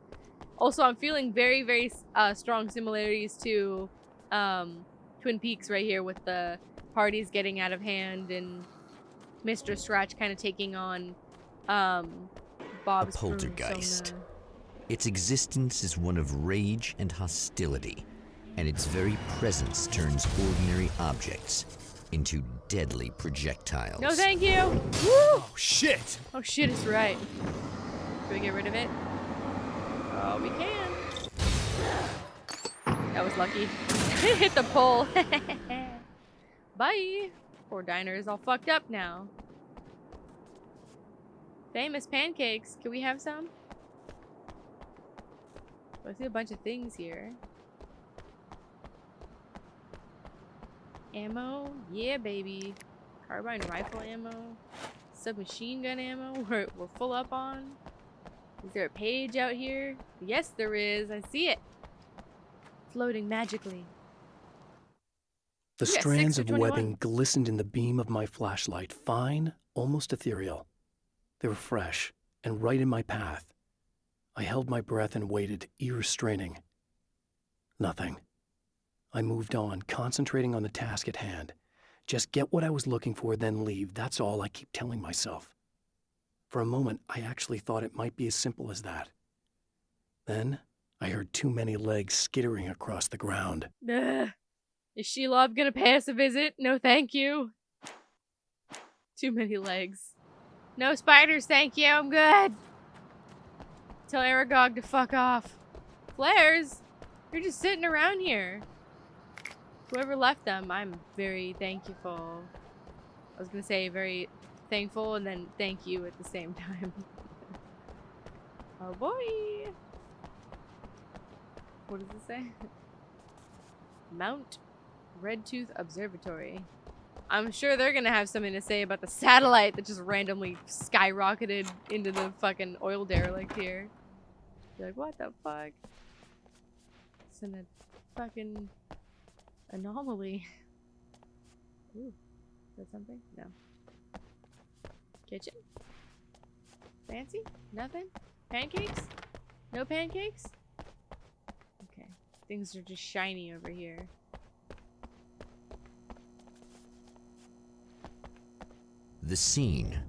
Also, I'm feeling very, very strong similarities to Twin Peaks right here, with the parties getting out of hand and Mr. Scratch kind of taking on Bob's
a poltergeist.
persona.
Its existence is one of rage and hostility, and its very presence turns ordinary objects into deadly projectiles.
No, thank you. Woo!
Oh, shit!
Oh shit, it's right. Can we get rid of it? Oh, we can. That was lucky. Hit the pole. Bye. Poor diner is all fucked up now. Famous pancakes. Can we have some? I see a bunch of things here. Ammo? Yeah, baby. Carbine rifle ammo. Submachine gun ammo. We're full up on. Is there a page out here? Yes, there is. I see it. Floating magically.
The
You got
strands
6 or
of
21.
webbing glistened in the beam of my flashlight, fine, almost ethereal. They were fresh and right in my path. I held my breath and waited, ears straining. Nothing. I moved on, concentrating on the task at hand. Just get what I was looking for, then leave. That's all I keep telling myself. For a moment, I actually thought it might be as simple as that. Then, I heard too many legs skittering across the ground.
Ugh. Is Shelob gonna pay us a visit? No, thank you. Too many legs. No spiders, thank you. I'm good. Tell Aragog to fuck off. Flares? You're just sitting around here. Whoever left them, I'm very thankful. I was gonna say very thankful and then thank you at the same time. Oh boy. What does it say? Mount Redtooth Observatory. I'm sure they're gonna have something to say about the satellite that just randomly skyrocketed into the fucking oil derelict here. Be like, what the fuck? It's in a fucking anomaly. Ooh, is that something? No. Kitchen? Fancy? Nothing? Pancakes? No pancakes? Okay. Things are just shiny over here.
The scene.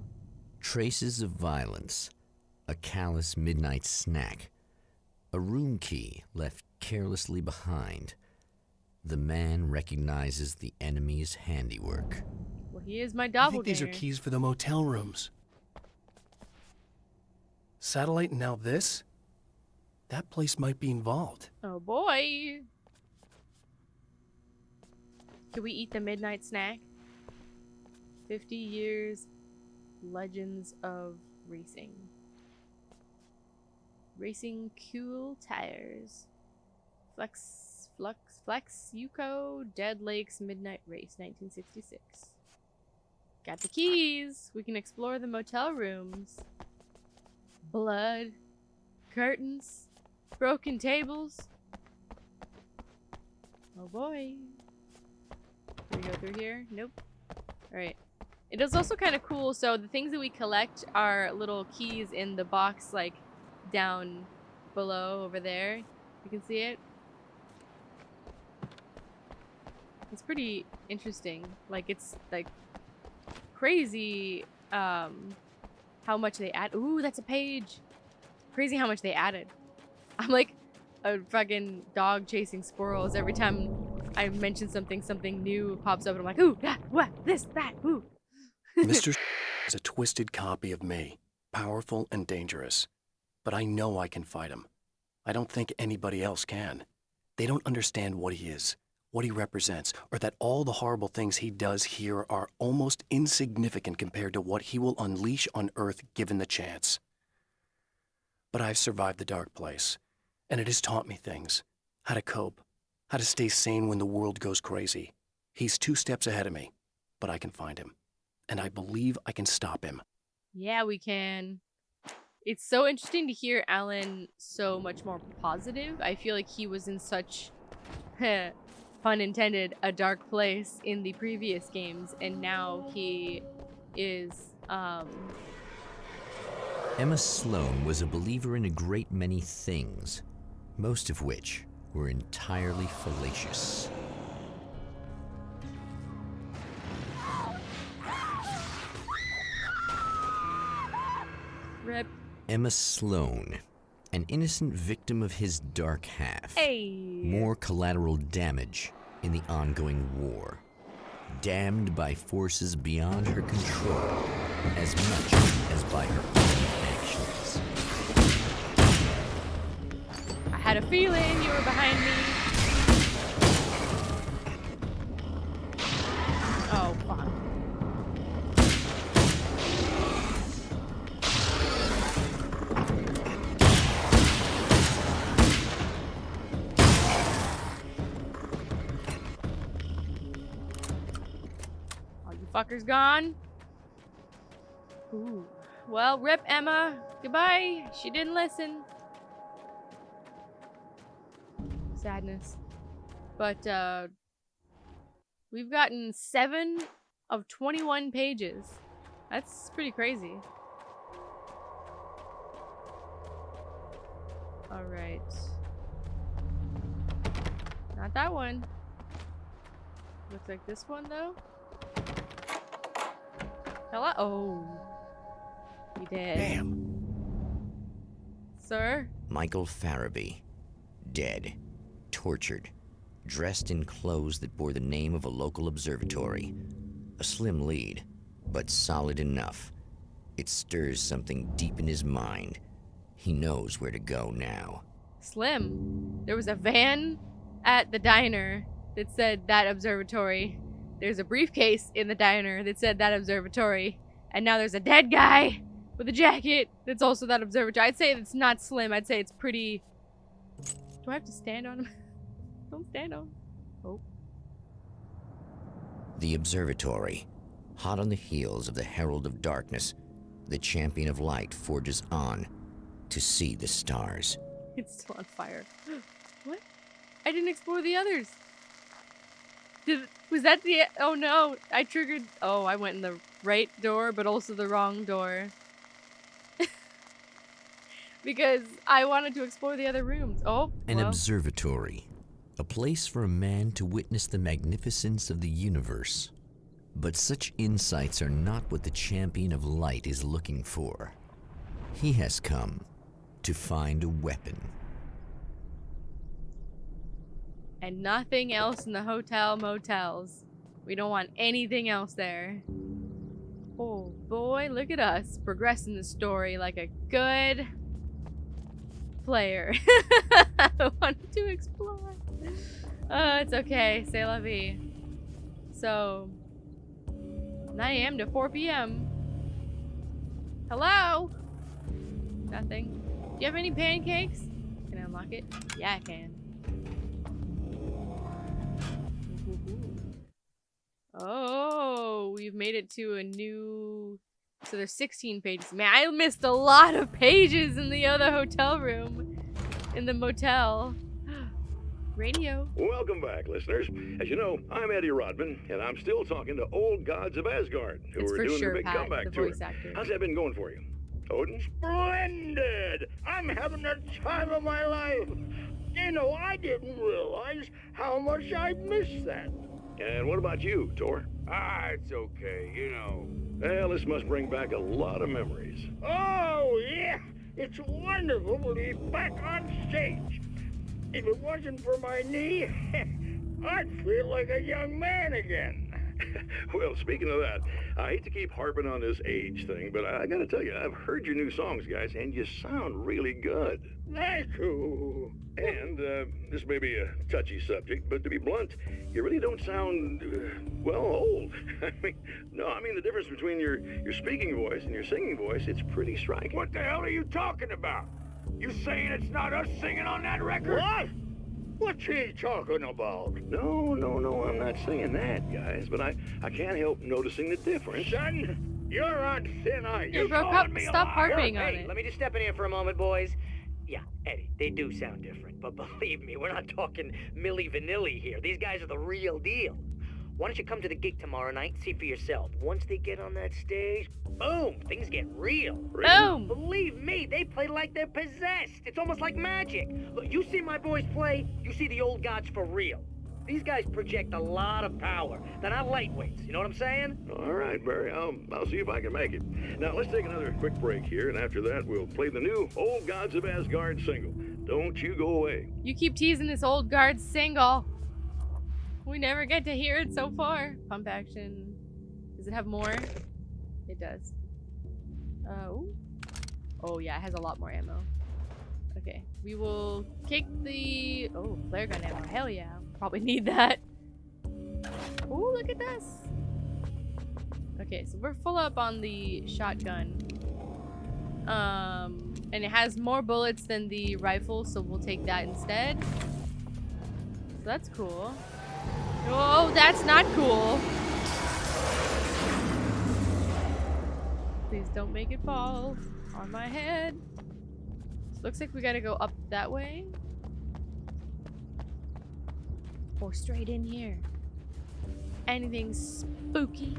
Traces of violence. A callous midnight snack. A room key left carelessly behind. The man recognizes the enemy's handiwork.
Well, he is my
I
doppelganger.
think these are keys for the motel rooms. Satellite and now this? That place might be involved.
Oh boy. Can we eat the midnight snack? 50 years legends of racing. Racing cool tires. Flex Yuko Dead Lakes Midnight Race 1966. Got the keys. We can explore the motel rooms. Blood. Curtains. Broken tables. Oh boy. Can we go through here? Nope. Alright. It is also kind of cool. So the things that we collect are little keys in the box, like down below over there. You can see it. It's pretty interesting. Like, it's like crazy how much they add. Ooh, that's a page. Crazy how much they added. I'm like a fucking dog chasing squirrels. Every time I mention something, something new pops up and I'm like, ooh, that, what, this, that, ooh.
Mr. is a twisted copy of me, powerful and dangerous. But I know I can fight him. I don't think anybody else can. They don't understand what he is, what he represents, or that all the horrible things he does here are almost insignificant compared to what he will unleash on Earth given the chance. But I've survived the dark place, and it has taught me things. How to cope, how to stay sane when the world goes crazy. He's 2 steps ahead of me, but I can find him. And I believe I can stop him.
Yeah, we can. It's so interesting to hear Alan so much more positive. I feel like he was in such, pun intended, a dark place in the previous games, and now he is,
Emma Sloan was a believer in a great many things, most of which were entirely fallacious.
Rip.
Emma Sloan, an innocent victim of his dark half.
Hey.
More collateral damage in the ongoing war. Damned by forces beyond her control, as much as by her own actions.
I had a feeling you were behind me. Oh, fuck. Fucker's gone. Ooh. Well, rip Emma. Goodbye. She didn't listen. Sadness. But, we've gotten 7 of 21 pages. That's pretty crazy. Alright. Not that one. Looks like this one, though. Hello? Oh. You did.
Damn.
Sir?
Michael Farabee. Dead. Tortured. Dressed in clothes that bore the name of a local observatory. A slim lead, but solid enough. It stirs something deep in his mind. He knows where to go now.
Slim. There was a van at the diner that said that observatory. There's a briefcase in the diner that said that observatory. And now there's a dead guy with a jacket that's also that observatory. I'd say it's not Slim. I'd say it's pretty... Do I have to stand on him? Don't stand on him. Oh.
The observatory. Hot on the heels of the Herald of Darkness, the Champion of Light forges on to see the stars.
It's still on fire. What? I didn't explore the others. Was that the... Oh no, I triggered... Oh, I went in the right door, but also the wrong door. Because I wanted to explore the other rooms. Oh,
An observatory. A place for a man to witness the magnificence of the universe. But such insights are not what the Champion of Light is looking for. He has come to find a weapon.
And nothing else in the hotel motels. We don't want anything else there. Oh boy, look at us progressing the story like a good player. I wanted to explore. It's okay. C'est la vie. So, 9 a.m. to 4 p.m. Hello? Nothing. Do you have any pancakes? Can I unlock it? Yeah, I can. Oh, we've made it to a new... So there's 16 pages. Man, I missed a lot of pages in the other hotel room. In the motel. Radio.
Welcome back, listeners. As you know, I'm Eddie Rodman, and I'm still talking to old gods of Asgard, who
It's
are
for
doing
sure
their big
Pat,
comeback
the
tour.
voice actor.
How's that been going for you? Odin?
Splendid! I'm having the time of my life. You know, I didn't realize how much I'd missed that.
And what about you, Tor?
It's okay, you know.
Well, this must bring back a lot of memories.
Oh, yeah! It's wonderful to be back on stage. If it wasn't for my knee, I'd feel like a young man again.
Well, speaking of that, I hate to keep harping on this age thing, but I gotta tell you, I've heard your new songs, guys, and you sound really good.
Thank you.
And, this may be a touchy subject, but to be blunt, you really don't sound, well, old. I mean, the difference between your speaking voice and your singing voice, it's pretty striking.
What the hell are you talking about? You saying it's not us singing on that record? What? What's he talking about?
No, I'm not saying that, guys, but I can't help noticing the difference.
Son, you're on thin ice.
You broke up. Stop harping on
Hey,
it.
let me just step in here for a moment, boys. Yeah, Eddie, they do sound different, but believe me, we're not talking Milli Vanilli here. These guys are the real deal. Why don't you come to the gig tomorrow night and see for yourself? Once they get on that stage, boom, things get real.
Boom.
Believe me, they play like they're possessed. It's almost like magic. Look, you see my boys play, you see the old gods for real. These guys project a lot of power. They're not lightweights, you know what I'm saying?
All right, Barry, I'll see if I can make it. Now, let's take another quick break here, and after that, we'll play the new Old Gods of Asgard single. Don't you go away.
You keep teasing this old guard single. We never get to hear it so far. Pump action. Does it have more? It does. Oh yeah, it has a lot more ammo. Okay, we will kick the... Oh, flare gun ammo. Hell yeah. Probably need that. Oh, look at this. Okay, so we're full up on the shotgun. And it has more bullets than the rifle, so we'll take that instead. So that's cool. Oh, that's not cool. Please don't make it fall on my head. So looks like we gotta go up that way. Or straight in here. Anything spooky?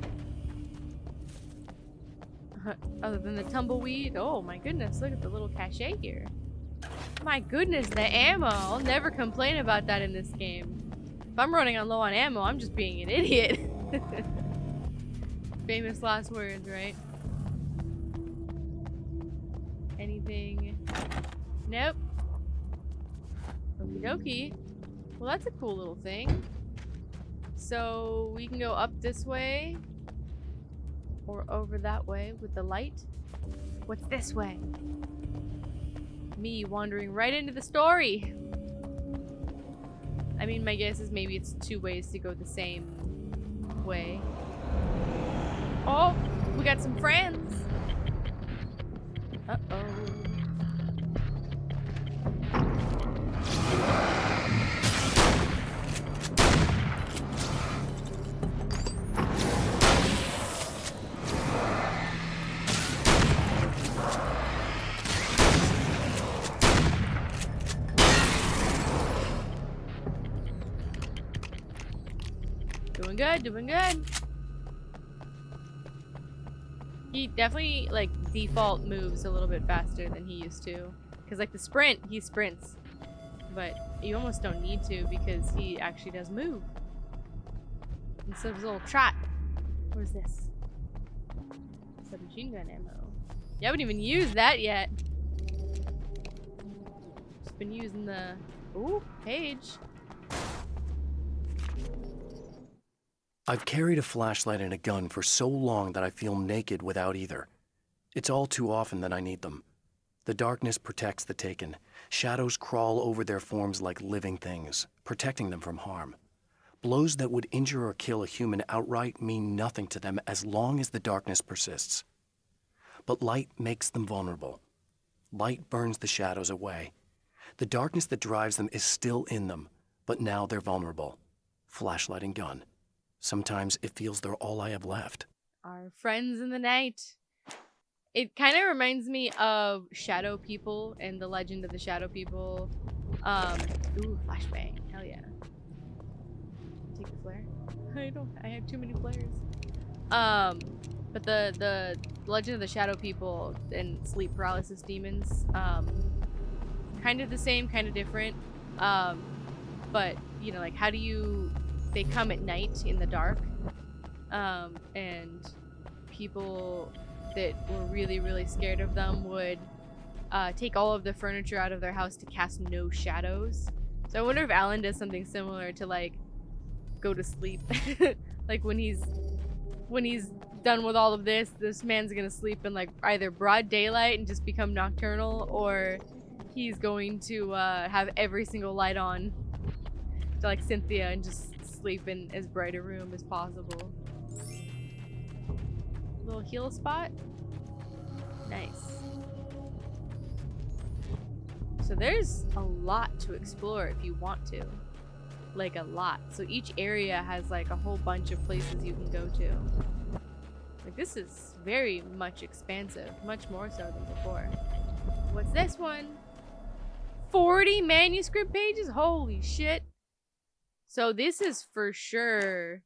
Other than the tumbleweed? Oh my goodness, look at the little cache here. My goodness, the ammo. I'll never complain about that in this game. If I'm running on low on ammo, I'm just being an idiot. Famous last words, right? Anything? Nope. Okie dokie. Well, that's a cool little thing. So we can go up this way or over that way with the light. What's this way? Me wandering right into the story. I mean, my guess is maybe it's two ways to go the same way. Oh, we got some friends. Uh-oh. Doing good, doing good. He definitely, like, default moves a little bit faster than he used to. Because, like, the sprint, he sprints. But you almost don't need to because he actually does move. Instead of his little trot. What is this? Submachine gun ammo. You haven't even used that yet. Just been using the... Ooh, page.
I've carried a flashlight and a gun for so long that I feel naked without either. It's all too often that I need them. The darkness protects the taken. Shadows crawl over their forms like living things, protecting them from harm. Blows that would injure or kill a human outright mean nothing to them as long as the darkness persists. But light makes them vulnerable. Light burns the shadows away. The darkness that drives them is still in them, but now they're vulnerable. Flashlight and gun. Sometimes it feels they're all I have left.
Our friends in the night. It kind of reminds me of Shadow People and the Legend of the Shadow People. Ooh, flashbang. Hell yeah. Take the flare. I have too many flares. But the Legend of the Shadow People and sleep paralysis demons, kind of the same, kind of different. But, you know, like, they come at night in the dark, and people that were really, really scared of them would take all of the furniture out of their house to cast no shadows. So I wonder if Alan does something similar to, like, go to sleep. Like, when he's done with all of this man's gonna sleep in, like, either broad daylight and just become nocturnal, or he's going to have every single light on to, like, Cynthia and just sleep in as bright a room as possible. Little heal spot. Nice. So there's a lot to explore if you want to. Like, a lot. So each area has, like, a whole bunch of places you can go to. Like, this is very much expansive. Much more so than before. What's this one? 40 manuscript pages? Holy shit. So this is for sure...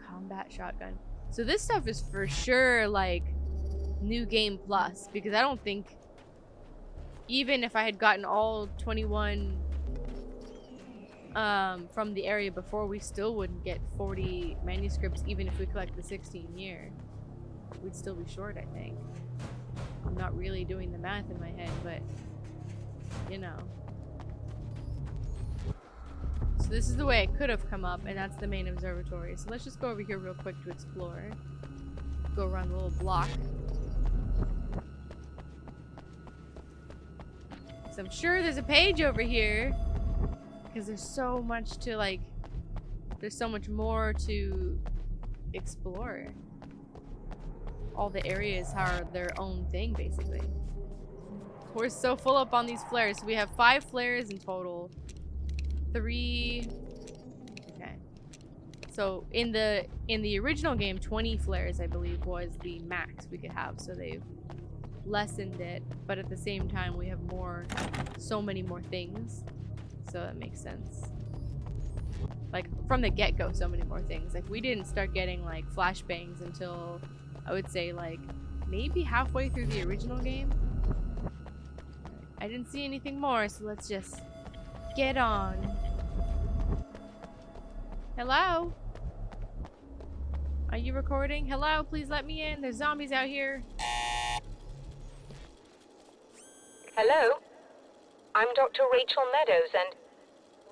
Combat shotgun. So this stuff is for sure, like, New Game Plus. Because I don't think... Even if I had gotten all 21 from the area before, we still wouldn't get 40 manuscripts even if we collect the 16 year. We'd still be short, I think. I'm not really doing the math in my head, but you know. So this is the way it could have come up, and that's the main observatory. So let's just go over here real quick to explore. Go around the little block. So I'm sure there's a page over here, because there's so much to, like, there's so much more to explore. All the areas are their own thing, basically. We're so full up on these flares. So we have 5 flares in total. 3... Okay. So in the original game, 20 flares, I believe, was the max we could have. So they've lessened it, but at the same time we have so many more things, so that makes sense. Like, from the get-go, so many more things. Like, we didn't start getting, like, flashbangs until I would say, like, maybe halfway through the original game. I didn't see anything more, so let's just get on. Hello? Are you recording? Hello, please let me in. There's zombies out here.
Hello? I'm Dr. Rachel Meadows, and...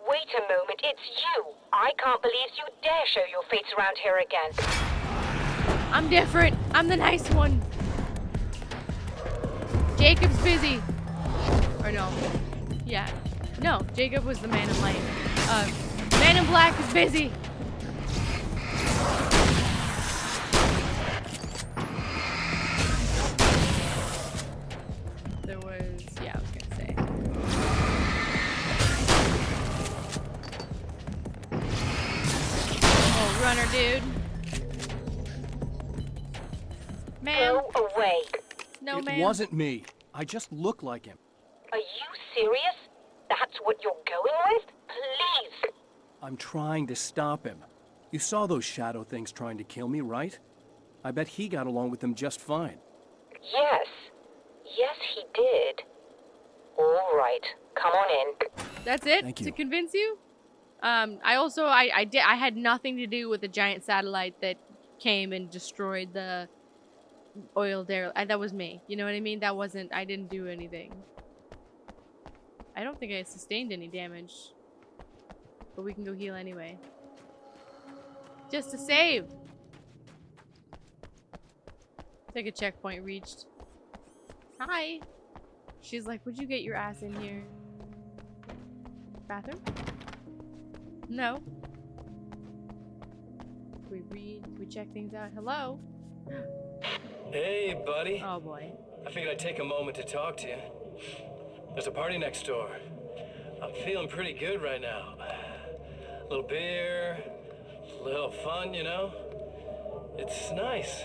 Wait a moment, it's you! I can't believe you dare show your face around here again.
I'm different. I'm the nice one. Jacob's busy. Or no. Yeah. No, Jacob was the man in light. Man in black is busy. There was... Yeah, I was gonna say. Oh, runner, dude. Ma'am.
Go away.
No, ma'am.
It wasn't me. I just look like him.
Are you serious? That's what you're going with? Please.
I'm trying to stop him. You saw those shadow things trying to kill me, right? I bet he got along with them just fine.
Yes. Yes, he did. All right. Come on in.
That's it?
Thank you.
To convince you? I had nothing to do with the giant satellite that came and destroyed the oil derelict. That was me. You know what I mean? I didn't do anything. I don't think I sustained any damage. But we can go heal anyway. Just to save! Take a checkpoint reached. Hi! She's like, would you get your ass in here? Bathroom? No. We read, we check things out. Hello?
Hey, buddy.
Oh boy.
I figured I'd take a moment to talk to you. There's a party next door. I'm feeling pretty good right now. A little beer, a little fun, you know? It's nice.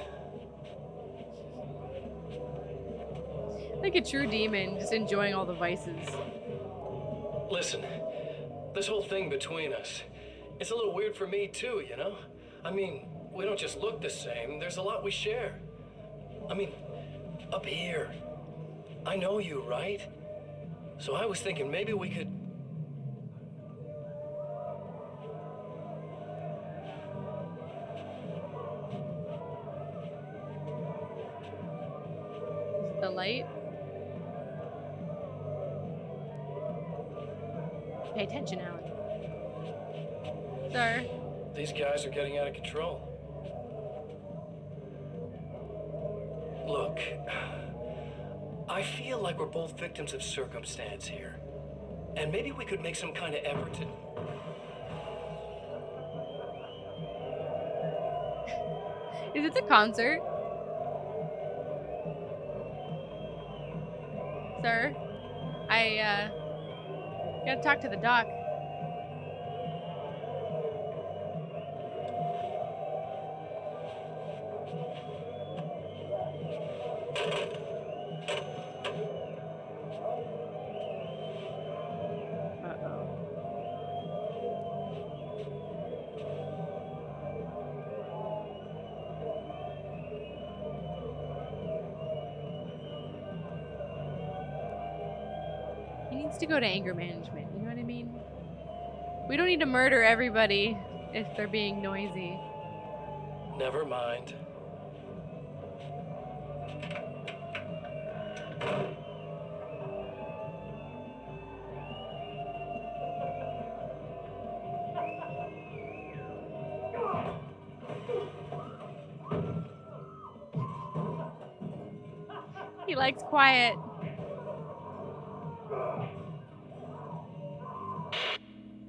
Like a true demon, just enjoying all the vices.
Listen, this whole thing between us, it's a little weird for me too, you know? I mean, we don't just look the same, there's a lot we share. I mean, up here, I know you, right? So I was thinking maybe we could...
Is it the light? Pay attention, Alan. Sir.
These guys are getting out of control. Look, I feel like we're both victims of circumstance here. And maybe we could make some kind of effort to...
Is this a concert? Sir? I gotta talk to the doc. He needs to go to anger management, you know what I mean? We don't need to murder everybody if they're being noisy.
Never mind.
He likes quiet.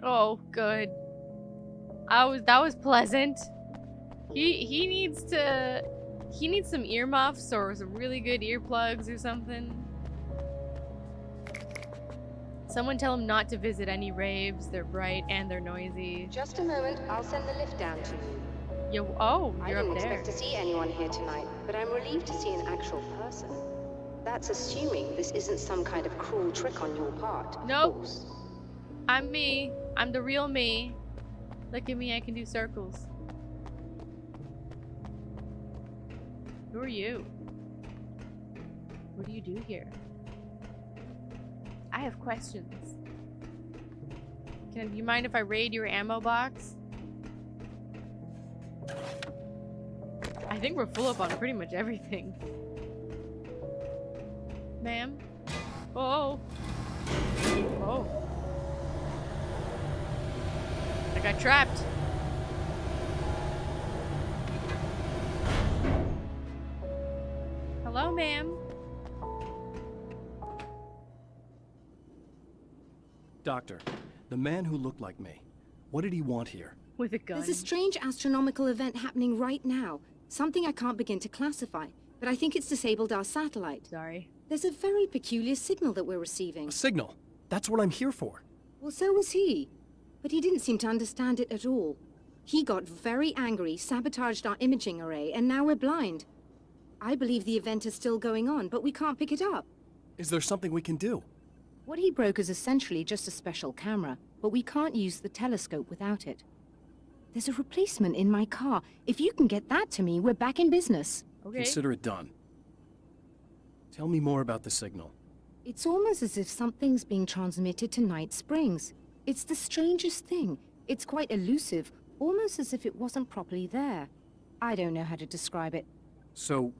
Oh, good. That was pleasant. He needs some earmuffs or some really good earplugs or something. Someone tell him not to visit any raves. They're bright and they're noisy.
Just a moment, I'll send the lift down to you.
You're up there.
I didn't expect to see anyone here tonight, but I'm relieved to see an actual person. That's assuming this isn't some kind of cruel trick on your part.
Nope. I'm me. I'm the real me. Look at me, I can do circles. Who are you? What do you do here? I have questions. Do you mind if I raid your ammo box? I think we're full up on pretty much everything. Ma'am? Oh. Oh. I got trapped. Hello, ma'am.
Doctor, the man who looked like me, what did he want here?
With a gun.
There's a strange astronomical event happening right now. Something I can't begin to classify, but I think it's disabled our satellite.
Sorry.
There's a very peculiar signal that we're receiving.
A signal? That's what I'm here for.
Well, so was he. But he didn't seem to understand it at all. He got very angry, sabotaged our imaging array, and now we're blind. I believe the event is still going on, but we can't pick it up.
Is there something we can do?
What he broke is essentially just a special camera, but we can't use the telescope without it. There's a replacement in my car. If you can get that to me, we're back in business.
Okay.
Consider it done. Tell me more about the signal.
It's almost as if something's being transmitted to Night Springs. It's the strangest thing. It's quite elusive, almost as if it wasn't properly there. I don't know how to describe it.
So,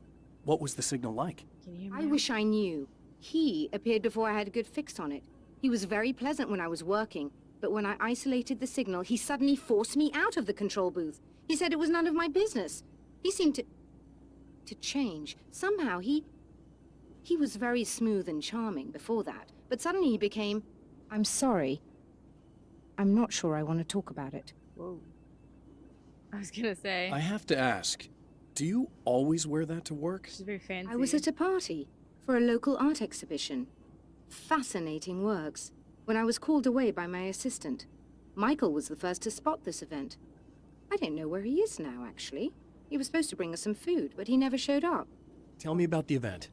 what was the signal like?
I wish I knew. He appeared before I had a good fix on it. He was very pleasant when I was working, but when I isolated the signal, he suddenly forced me out of the control booth. He said it was none of my business. He seemed to change. Somehow he was very smooth and charming before that, but suddenly he became, I'm sorry. I'm not sure I want to talk about it.
Whoa. I was gonna say.
I have to ask, do you always wear that to work?
She's very fancy.
I was at a party for a local art exhibition. Fascinating works. When I was called away by my assistant. Michael was the first to spot this event. I don't know where he is now, actually. He was supposed to bring us some food, but he never showed up.
Tell me about the event.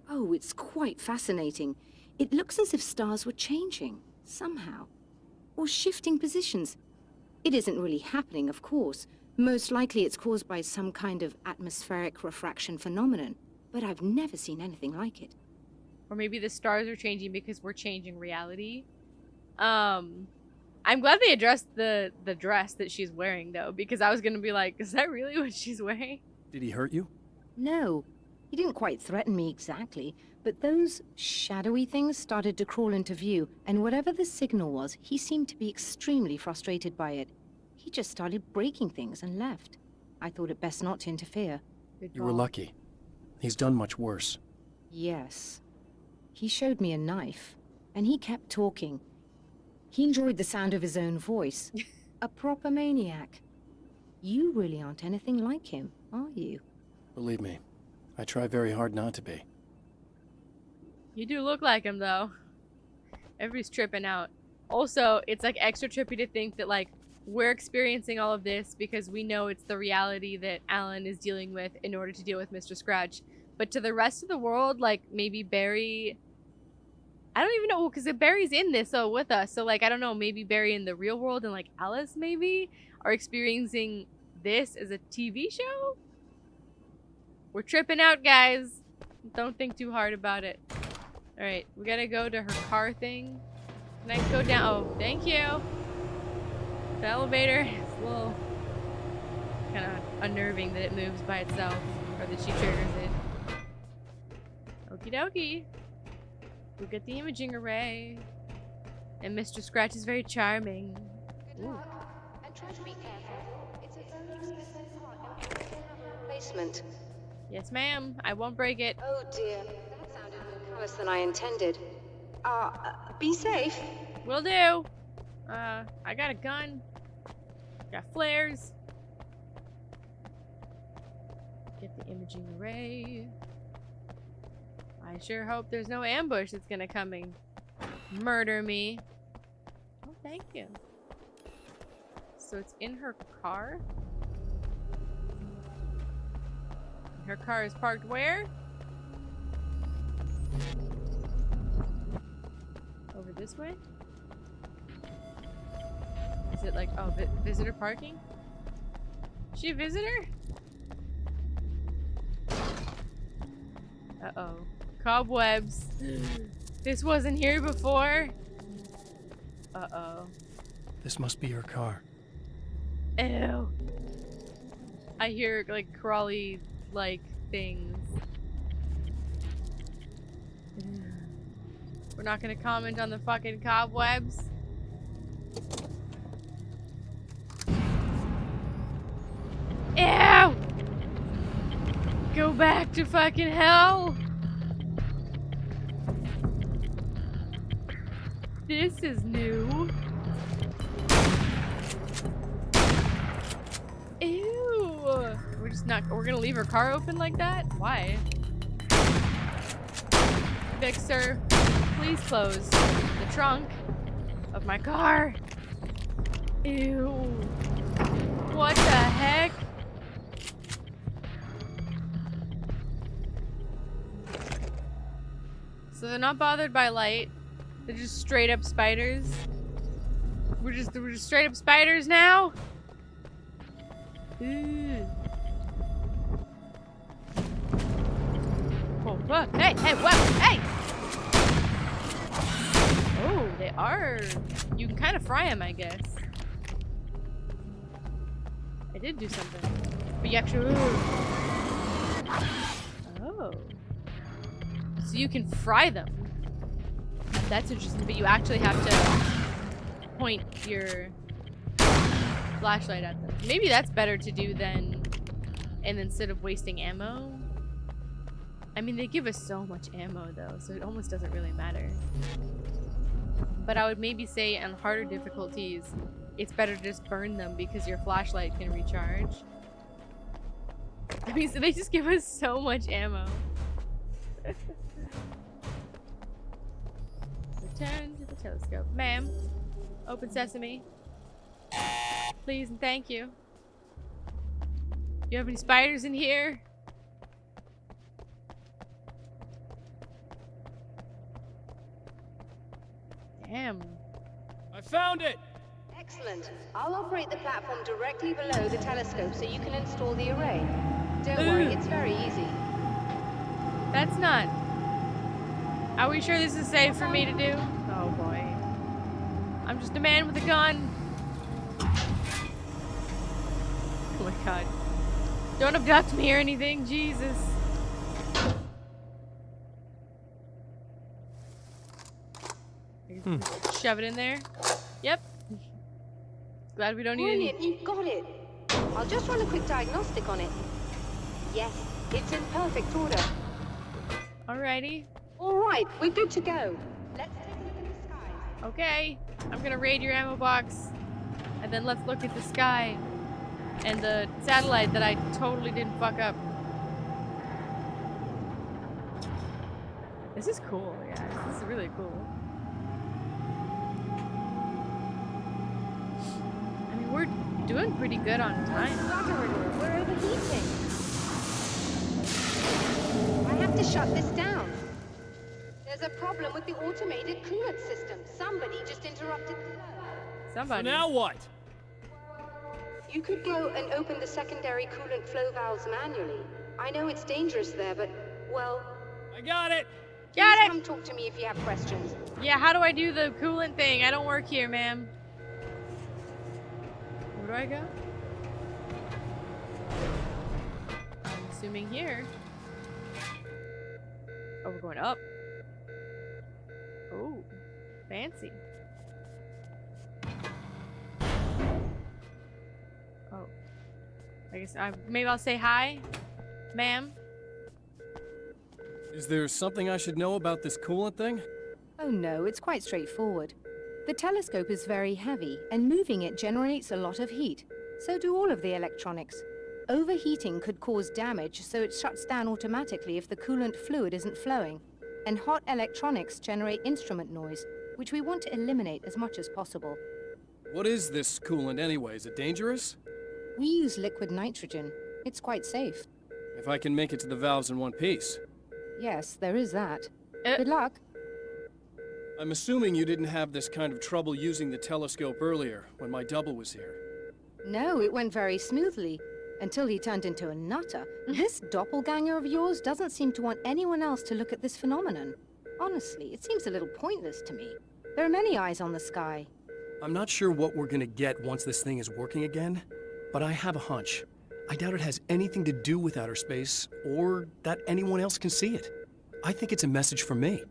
Oh, it's quite fascinating. It looks as if stars were changing. somehow. Or shifting positions. It isn't really happening, of course. Most likely it's caused by some kind of atmospheric refraction phenomenon, but I've never seen anything like it.
Or maybe the stars are changing because we're changing reality. I'm glad they addressed the dress that she's wearing, though, because I was gonna be like, is that really what she's wearing?
Did he hurt you?
No, he didn't quite threaten me exactly, but those shadowy things started to crawl into view, and whatever the signal was, he seemed to be extremely frustrated by it. He just started breaking things and left. I thought it best not to interfere.
You were lucky. He's done much worse.
Yes. He showed me a knife, and he kept talking. He enjoyed the sound of his own voice. A proper maniac. You really aren't anything like him, are you?
Believe me, I try very hard not to be.
You do look like him, though. Everybody's tripping out. Also, it's like extra trippy to think that like we're experiencing all of this because we know it's the reality that Alan is dealing with in order to deal with Mr. Scratch. But to the rest of the world, like maybe Barry... I don't even know, because Barry's in this with us. So like, I don't know, maybe Barry in the real world and like Alice maybe are experiencing this as a TV show? We're tripping out, guys. Don't think too hard about it. Alright, we gotta go to her car thing. Can I go down? Oh, thank you. The elevator is a little kind of unnerving that it moves by itself, or that she triggers it. Okie dokie. We get the imaging array. And Mr. Scratch is very charming.
Good luck, and try to be careful. It's a very expensive part and we have a replacement.
Yes, ma'am. I won't break it.
Oh dear, that sounded more callous than I intended. Be safe.
Will do. I got a gun. Got flares. Get the imaging array. I sure hope there's no ambush that's gonna come and murder me. Oh, thank you. So it's in her car? Her car is parked where? Over this way? Is it like, oh, visitor parking? Is she a visitor? Uh-oh. Cobwebs. This wasn't here before. Uh-oh.
This must be her car.
Ew. I hear, like, crawly-like things. We're not gonna comment on the fucking cobwebs. Ew! Go back to fucking hell! This is new. Ew! We're gonna leave her car open like that? Why? Vixer, please close the trunk of my car. Ew. What the heck? So they're not bothered by light. They're just straight up spiders. We're just straight up spiders now? Ew. Oh, whoa. Hey, whoa, hey! Oh, they are. You can kind of fry them, I guess. I did do something. But you actually... Oh. So you can fry them. That's interesting, but you actually have to point your flashlight at them. Maybe that's better to do than... And instead of wasting ammo. I mean, they give us so much ammo, though, so it almost doesn't really matter. But I would maybe say on harder difficulties, it's better to just burn them because your flashlight can recharge. I mean, so they just give us so much ammo. Return to the telescope. Ma'am, open sesame. Please and thank you. You have any spiders in here? Damn.
found it!
Excellent. I'll operate the platform directly below the telescope so you can install the array. Don't worry, it's very easy.
That's not... Are we sure this is safe for me to do? Oh boy. I'm just a man with a gun. Oh my god. Don't abduct me or anything, Jesus. Shove it in there. Yep. Glad we don't need
Brilliant, you've got it. I'll just run a quick diagnostic on it. Yes, it's in perfect order.
Alrighty.
Alright, we're good to go. Let's take a look at the sky.
Okay. I'm gonna raid your ammo box. And then let's look at the sky. And the satellite that I totally didn't fuck up. This is cool, guys. This is really cool. I mean, we're doing pretty good on time.
We're overheating. I have to shut this down. There's a problem with the automated coolant system. Somebody just interrupted the flow.
Somebody.
So now what?
You could go and open the secondary coolant flow valves manually. I know it's dangerous there, but, well...
I got it!
Got it!
Come talk to me if you have questions.
Yeah, how do I do the coolant thing? I don't work here, ma'am. Where do I go? I'm assuming here. Oh, we're going up. Oh, fancy. Oh. I guess maybe I'll say hi, ma'am.
Is there something I should know about this coolant thing?
Oh no, it's quite straightforward. The telescope is very heavy, and moving it generates a lot of heat. So do all of the electronics. Overheating could cause damage, so it shuts down automatically if the coolant fluid isn't flowing. And hot electronics generate instrument noise, which we want to eliminate as much as possible.
What is this coolant anyway? Is it dangerous?
We use liquid nitrogen. It's quite safe.
If I can make it to the valves in one piece.
Yes, there is that. Good luck.
I'm assuming you didn't have this kind of trouble using the telescope earlier, when my double was here.
No, it went very smoothly. Until he turned into a nutter. This doppelganger of yours doesn't seem to want anyone else to look at this phenomenon. Honestly, it seems a little pointless to me. There are many eyes on the sky.
I'm not sure what we're gonna get once this thing is working again, but I have a hunch. I doubt it has anything to do with outer space, or that anyone else can see it. I think it's a message for me.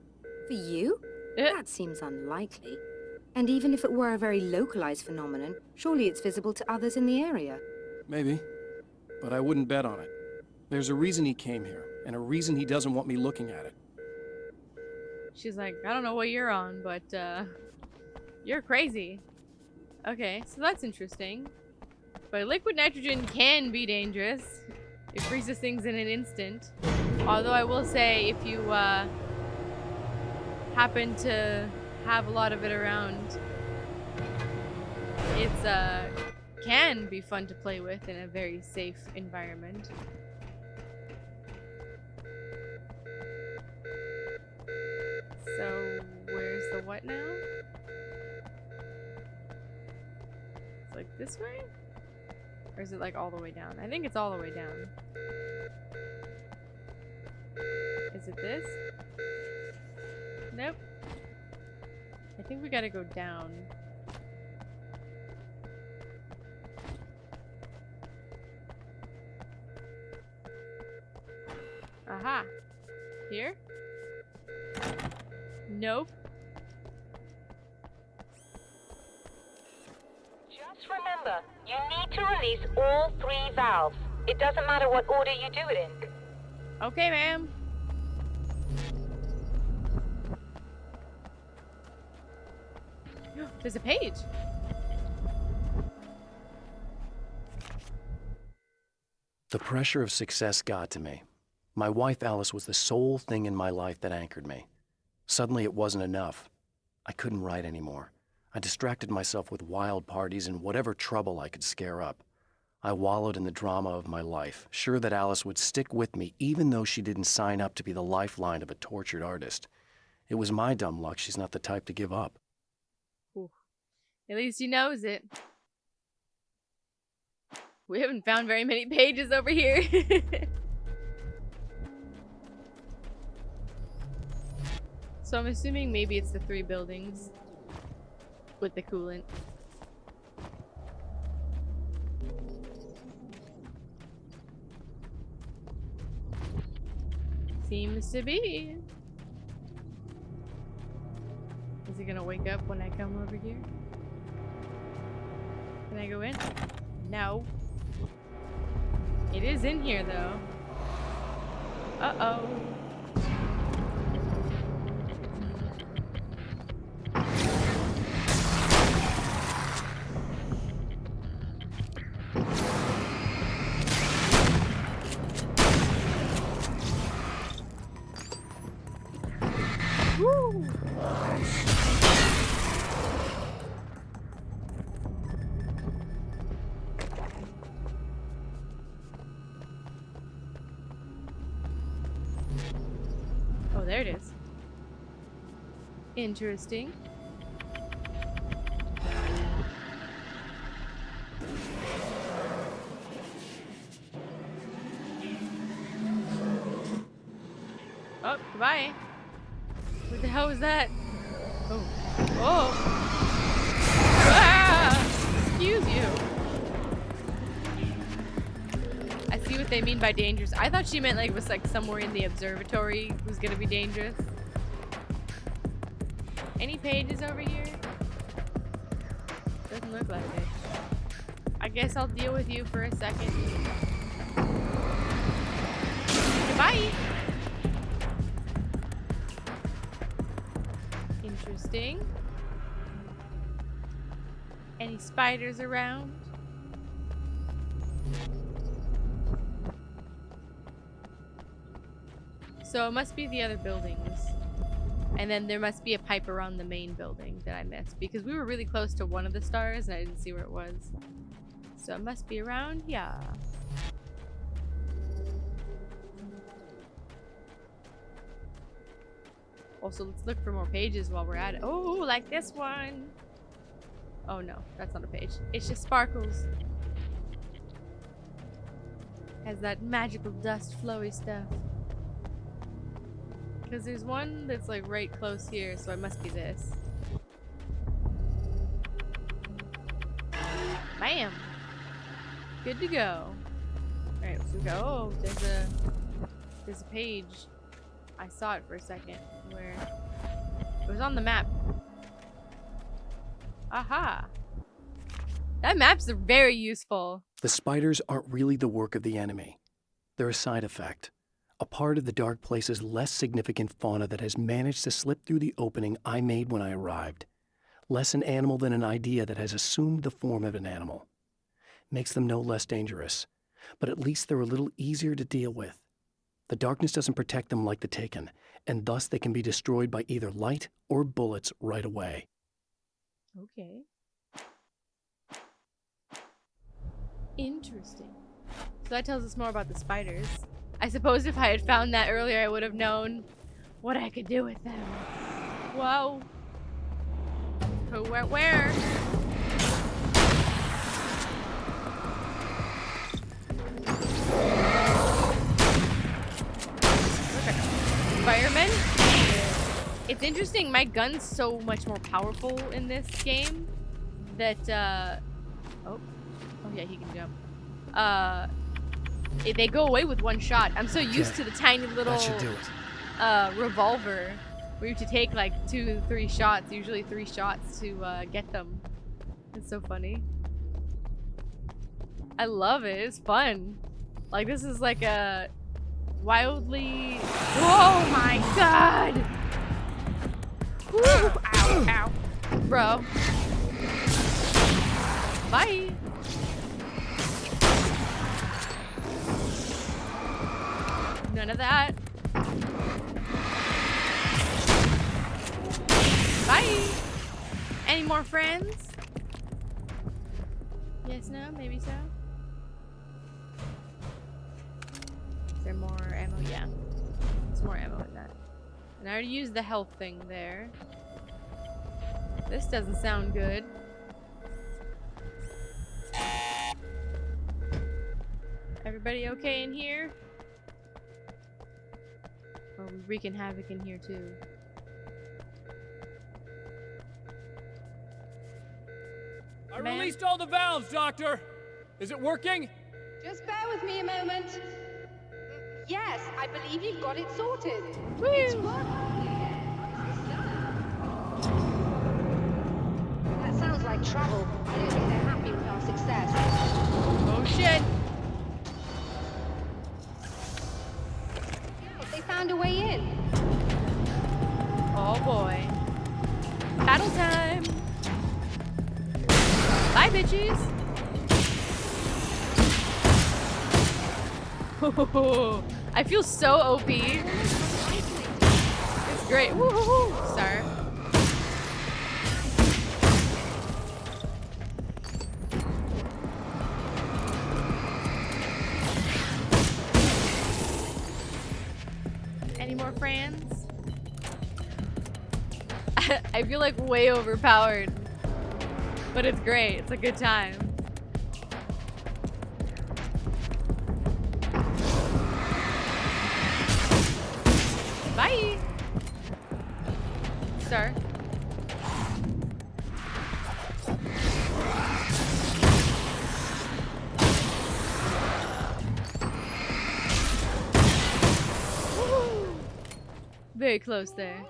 For you? That seems unlikely. And even if it were a very localized phenomenon, surely it's visible to others in the area.
Maybe. But I wouldn't bet on it. There's a reason he came here, and a reason he doesn't want me looking at it.
She's like, I don't know what you're on, but, you're crazy. Okay, so that's interesting. But liquid nitrogen can be dangerous. It freezes things in an instant. Although I will say, if you, happen to have a lot of it around, it's, can be fun to play with in a very safe environment. So, where's the what now? It's like this way? Or is it like all the way down? I think it's all the way down. Is it this? Nope. I think we gotta go down. Aha. Here? Nope.
Just remember, you need to release all 3 valves. It doesn't matter what order you do it in.
Okay, ma'am. There's a page.
The pressure of success got to me. My wife Alice was the sole thing in my life that anchored me. Suddenly it wasn't enough. I couldn't write anymore. I distracted myself with wild parties and whatever trouble I could scare up. I wallowed in the drama of my life, sure that Alice would stick with me even though she didn't sign up to be the lifeline of a tortured artist. It was my dumb luck she's not the type to give up.
Ooh. At least he knows it. We haven't found very many pages over here. So I'm assuming maybe it's the 3 buildings with the coolant. Seems to be. Is he gonna wake up when I come over here? Can I go in? No. It is in here though. Uh-oh. Woo! Oh, there it is. Interesting. Oh, goodbye. What the hell was that? Oh. Oh! Ah! Excuse you. I see what they mean by dangerous. I thought she meant like it was like somewhere in the observatory was gonna be dangerous. Any pages over here? Doesn't look like it. I guess I'll deal with you for a second. Goodbye! Interesting. Any spiders around? So it must be the other buildings. And then there must be a pipe around the main building that I missed. Because we were really close to one of the stars and I didn't see where it was. So it must be around here. Also, let's look for more pages while we're at it. Oh, like this one. Oh no, that's not a page. It's just sparkles. Has that magical dust flowy stuff. Because there's one that's like right close here, so it must be this. Bam! Good to go. Alright, so we go. Oh, there's a page. I saw it for a second. Where it was on the map. Aha! That map's very useful.
The spiders aren't really the work of the enemy. They're a side effect. A part of the dark place's less significant fauna that has managed to slip through the opening I made when I arrived. Less an animal than an idea that has assumed the form of an animal. Makes them no less dangerous, but at least they're a little easier to deal with. The darkness doesn't protect them like the Taken, and thus they can be destroyed by either light or bullets right away.
Okay. Interesting. So that tells us more about the spiders. I suppose if I had found that earlier, I would have known what I could do with them. Whoa. Who went where? Firemen? It's interesting, my gun's so much more powerful in this game that, oh yeah, he can jump. They go away with one shot. I'm so used to the tiny little
that should do it.
Revolver where you have to take like 2-3 shots, usually 3 shots to get them. It's so funny. I love it. It's fun. Like this is like a wildly. Oh my god! Woo. Ow, ow, bro. Bye. None of that. Bye. Any more friends? Yes, no, maybe so. Is there more ammo? Yeah. There's more ammo in that. And I already used the health thing there. This doesn't sound good. Everybody okay in here? Or are we wreaking havoc in here too?
I released all the valves, Doctor! Is it working?
Just bear with me a moment. Yes, I believe you've got it sorted.
Woo!
It's working.
That sounds like trouble. I don't think they're happy with our success.
Oh shit!
They found a way in.
Oh boy. Battle time! Bye, bitches! I feel so OP. It's great. Woohoo! Sir. Any more friends? I feel like way overpowered. But it's great. It's a good time. Bye. Sir. Woo. Very close there.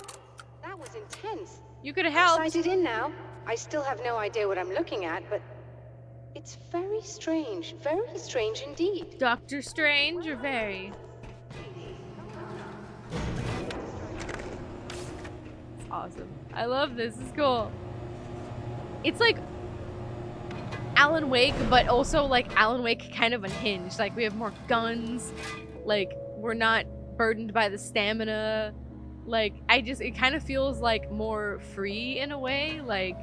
That was intense.
You could have helped.
Sighted in now. I still have no idea what I'm looking at, but it's very strange indeed.
Doctor Strange or very? It's awesome. I love this. It's cool. It's like Alan Wake, but also like Alan Wake kind of unhinged. Like we have more guns. Like we're not burdened by the stamina. Like it kind of feels like more free in a way. Like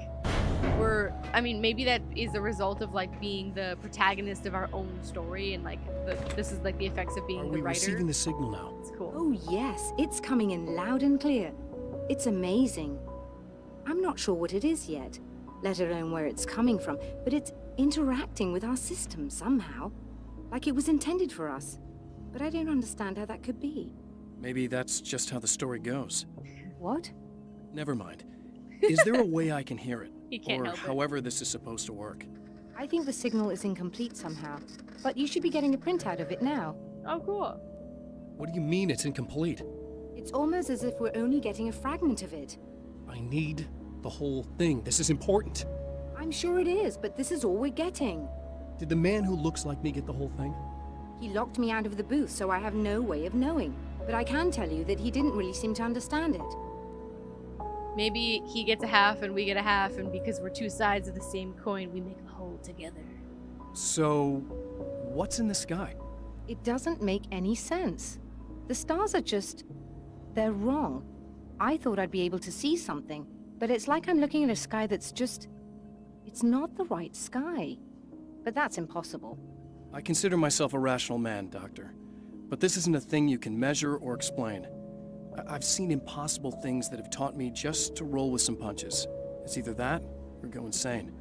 I mean, maybe that is a result of like being the protagonist of our own story, and like this is like the effects of being the writer.
Are we receiving the signal now?
It's cool.
Oh yes, it's coming in loud and clear. It's amazing. I'm not sure what it is yet, let alone where it's coming from, but it's interacting with our system somehow, like it was intended for us. But I don't understand how that could be.
Maybe that's just how the story goes.
What?
Never mind. Is there a way I can hear it?
He can't
or
help it.
however this is supposed to work?
I think the signal is incomplete somehow, but you should be getting a printout of it now.
Oh, cool.
What do you mean it's incomplete?
It's almost as if we're only getting a fragment of it.
I need the whole thing. This is important.
I'm sure it is, but this is all we're getting.
Did the man who looks like me get the whole thing?
He locked me out of the booth, so I have no way of knowing. But I can tell you that he didn't really seem to understand it.
Maybe he gets a half and we get a half, and because we're two sides of the same coin, we make a whole together.
So, what's in the sky?
It doesn't make any sense. The stars are just... they're wrong. I thought I'd be able to see something, but it's like I'm looking at a sky that's just... it's not the right sky. But that's impossible.
I consider myself a rational man, Doctor. But this isn't a thing you can measure or explain. I've seen impossible things that have taught me just to roll with some punches. It's either that or go insane.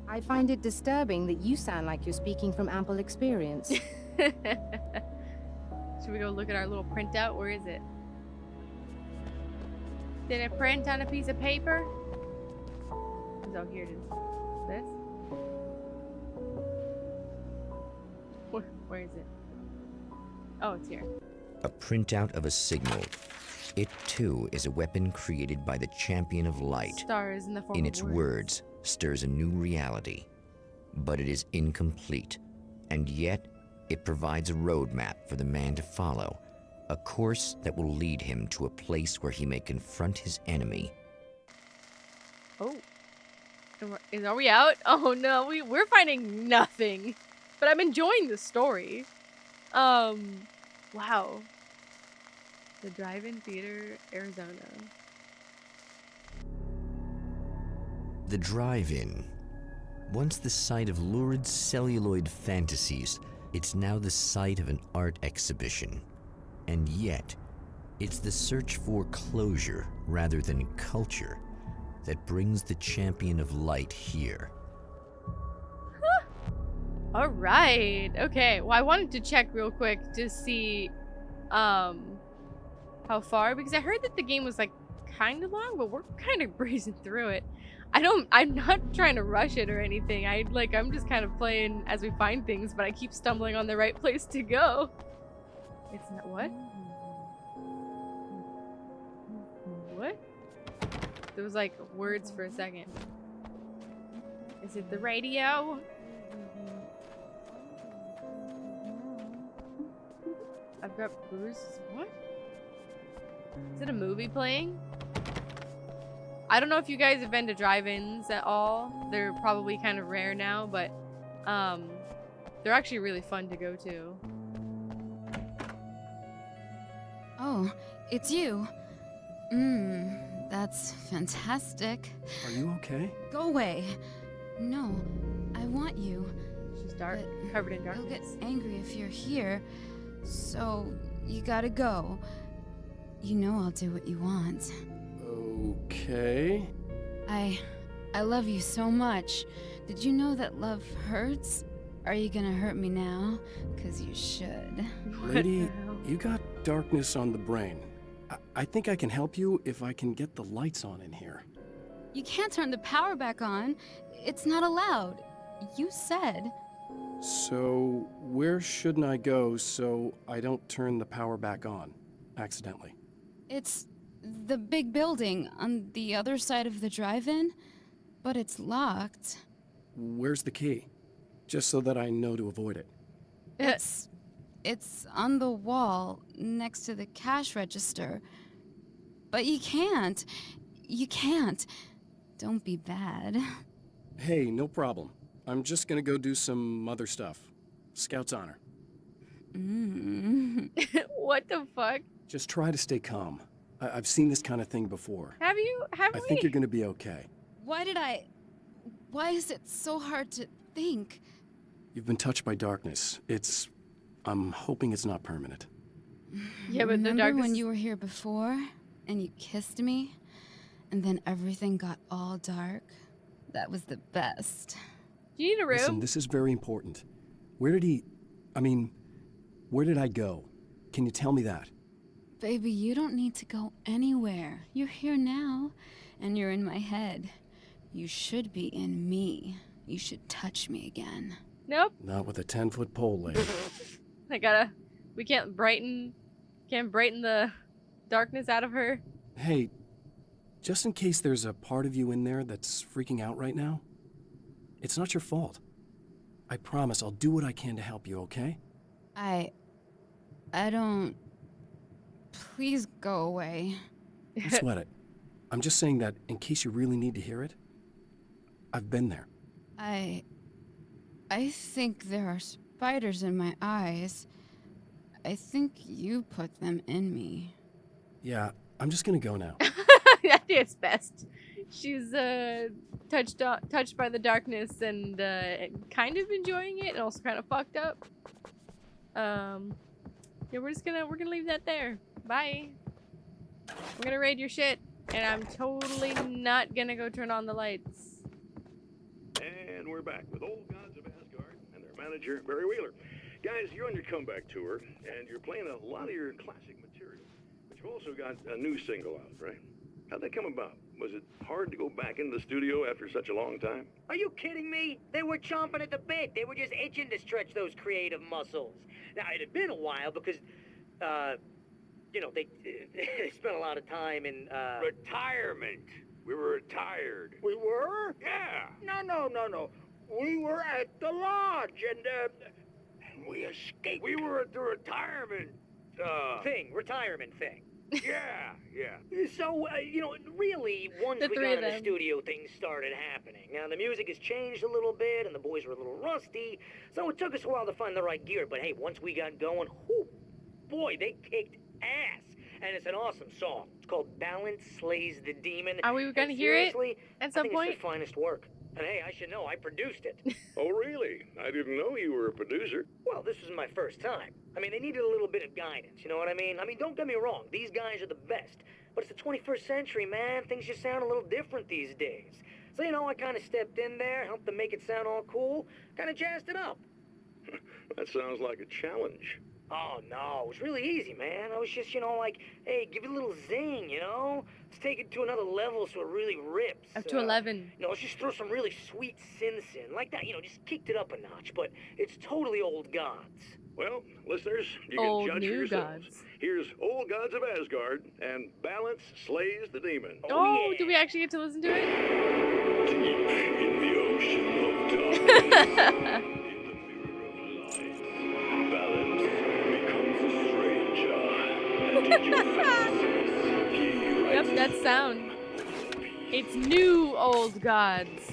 I find it disturbing that you sound like you're speaking from ample experience.
Should we go look at our little printout? Where is it? Did it print on a piece of paper? Oh, here it is. This? Where is it? Oh, it's here.
A printout of a signal. It too is a weapon created by the champion of light.
Stars in the form
In
of
its words, stirs a new reality. But it is incomplete, and yet it provides a roadmap for the man to follow, a course that will lead him to a place where he may confront his enemy.
Oh. Are we out? Oh no, we're finding nothing. But I'm enjoying the story. Wow. The Drive-In Theater, Arizona.
The Drive-In. Once the site of lurid celluloid fantasies, it's now the site of an art exhibition. And yet, it's the search for closure rather than culture that brings the champion of light here.
All right. Okay. Well, I wanted to check real quick to see how far, because I heard that the game was like kind of long, but we're kind of breezing through it. I'm not trying to rush it or anything. I'm just kind of playing as we find things, but I keep stumbling on the right place to go. It's not what? What? There was like words for a second. Is it the radio? I've got bruises. What? Is it a movie playing? I don't know if you guys have been to drive-ins at all. They're probably kind of rare now, but they're actually really fun to go to.
Oh, it's you. That's fantastic.
Are you okay?
Go away. No, I want you.
She's dark, covered in darkness.
You'll get angry if you're here, so you gotta go. You know I'll do what you want.
Okay.
I love you so much. Did you know that love hurts? Are you gonna hurt me now? 'Cause you should.
Lady, you got darkness on the brain. I think I can help you if I can get the lights on in here.
You can't turn the power back on. It's not allowed. You said.
So, where shouldn't I go so I don't turn the power back on accidentally?
It's the big building on the other side of the drive-in, but it's locked.
Where's the key? Just so that I know to avoid it.
It's on the wall next to the cash register. But you can't. You can't. Don't be bad.
Hey, no problem. I'm just gonna go do some other stuff. Scout's honor.
What the fuck?
Just try to stay calm. I've seen this kind of thing before.
Have you? Have we?
I think you're gonna be okay.
Why is it so hard to think?
You've been touched by darkness. I'm hoping it's not permanent.
Yeah, but
Remember
the darkness...
when you were here before and you kissed me and then everything got all dark? That was the best.
Do you need a room?
Listen, this is very important. Where did I go? Can you tell me that?
Baby, you don't need to go anywhere. You're here now, and you're in my head. You should be in me. You should touch me again.
Nope.
Not with a 10-foot pole, lady.
We can't brighten the darkness out of her.
Hey, just in case there's a part of you in there that's freaking out right now, it's not your fault. I promise I'll do what I can to help you, okay?
I don't... Please go away.
Don't sweat it. I'm just saying that in case you really need to hear it, I've been there.
I think there are spiders in my eyes. I think you put them in me.
Yeah, I'm just gonna go now.
I think it's best. She's touched by the darkness and kind of enjoying it, and also kind of fucked up. Yeah, we're gonna leave that there. Bye. I'm gonna raid your shit, and I'm totally not gonna go turn on the lights.
And we're back with old gods of Asgard and their manager, Barry Wheeler. Guys, you're on your comeback tour, and you're playing a lot of your classic material. But you've also got a new single out, right? How'd that come about? Was it hard to go back into the studio after such a long time?
Are you kidding me? They were chomping at the bit. They were just itching to stretch those creative muscles. Now, it had been a while because, you know, they spent a lot of time in,
Retirement.
We were retired.
We were?
Yeah.
No. We were at the lodge, and we escaped.
We were at the retirement,
retirement thing.
yeah.
So, you know, really, once
The
we
three
got
of
in the
them.
studio, things started happening. Now, the music has changed a little bit, and the boys were a little rusty, so it took us a while to find the right gear. But hey, once we got going, whoo, boy, they kicked ass. And it's an awesome song. It's called Balance Slays the Demon.
Are we gonna
And
hear it
seriously,
at some
I think
point?
it's their finest work. And hey, I should know, I produced it.
Oh, really? I didn't know you were a producer.
Well, this was my first time. I mean, they needed a little bit of guidance, you know what I mean? I mean, don't get me wrong, these guys are the best. But it's the 21st century, man. Things just sound a little different these days. So, you know, I kind of stepped in there, helped them make it sound all cool, kind of jazzed it up.
That sounds like a challenge.
Oh, no, it was really easy, man. I was just, like, hey, give it a little zing, Let's take it to another level so it really rips.
Up to 11.
Let's just throw some really sweet sin like that, just kicked it up a notch, but it's totally old gods.
Well, listeners, you
Old
can judge
new
for yourselves.
gods.
Here's Old Gods of Asgard, and balance slays the demon.
Oh,
yeah.
do we actually get to listen to it?
Deep in the ocean of darkness, in the mirror of light, balance becomes a stranger. And in your fantasies, he
Yep,
rises
that sound. It's new old gods.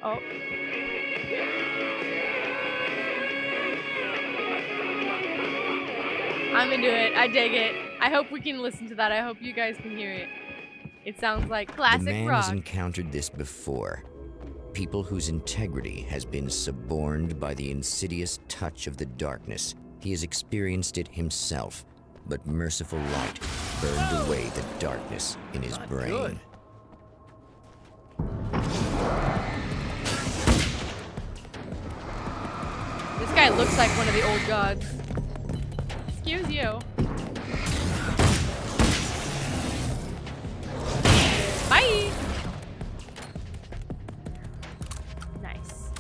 Oh. I'm into it. I dig it. I hope we can listen to that. I hope you guys can hear it. It sounds like classic
The man
rock.
has encountered this before. People whose integrity has been suborned by the insidious touch of the darkness. He has experienced it himself, but merciful light burned away the darkness in his brain.
good.
This guy looks like one of the old gods. Excuse you. Bye! Nice.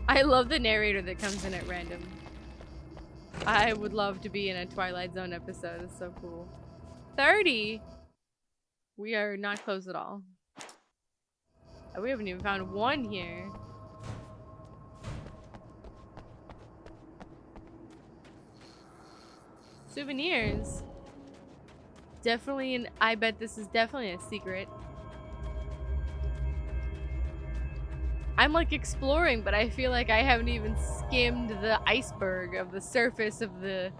I love the narrator that comes in at random. I would love to be in a Twilight Zone episode. It's so cool. 30? We are not close at all. We haven't even found one here. Souvenirs. Definitely I bet this is definitely a secret. I'm like exploring, but I feel like I haven't even skimmed the iceberg of the surface of the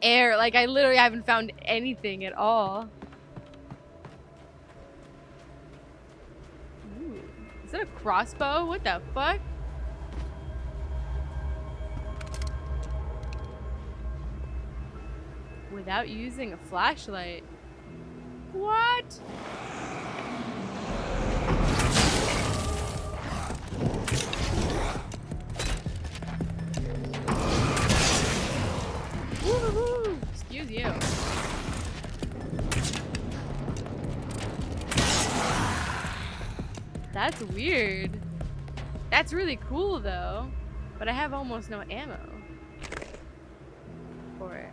air. Like I literally haven't found anything at all. Ooh. Is that a crossbow? What the fuck? Without using a flashlight. What? Woohoo! Excuse you. That's weird. That's really cool though. But I have almost no ammo for it.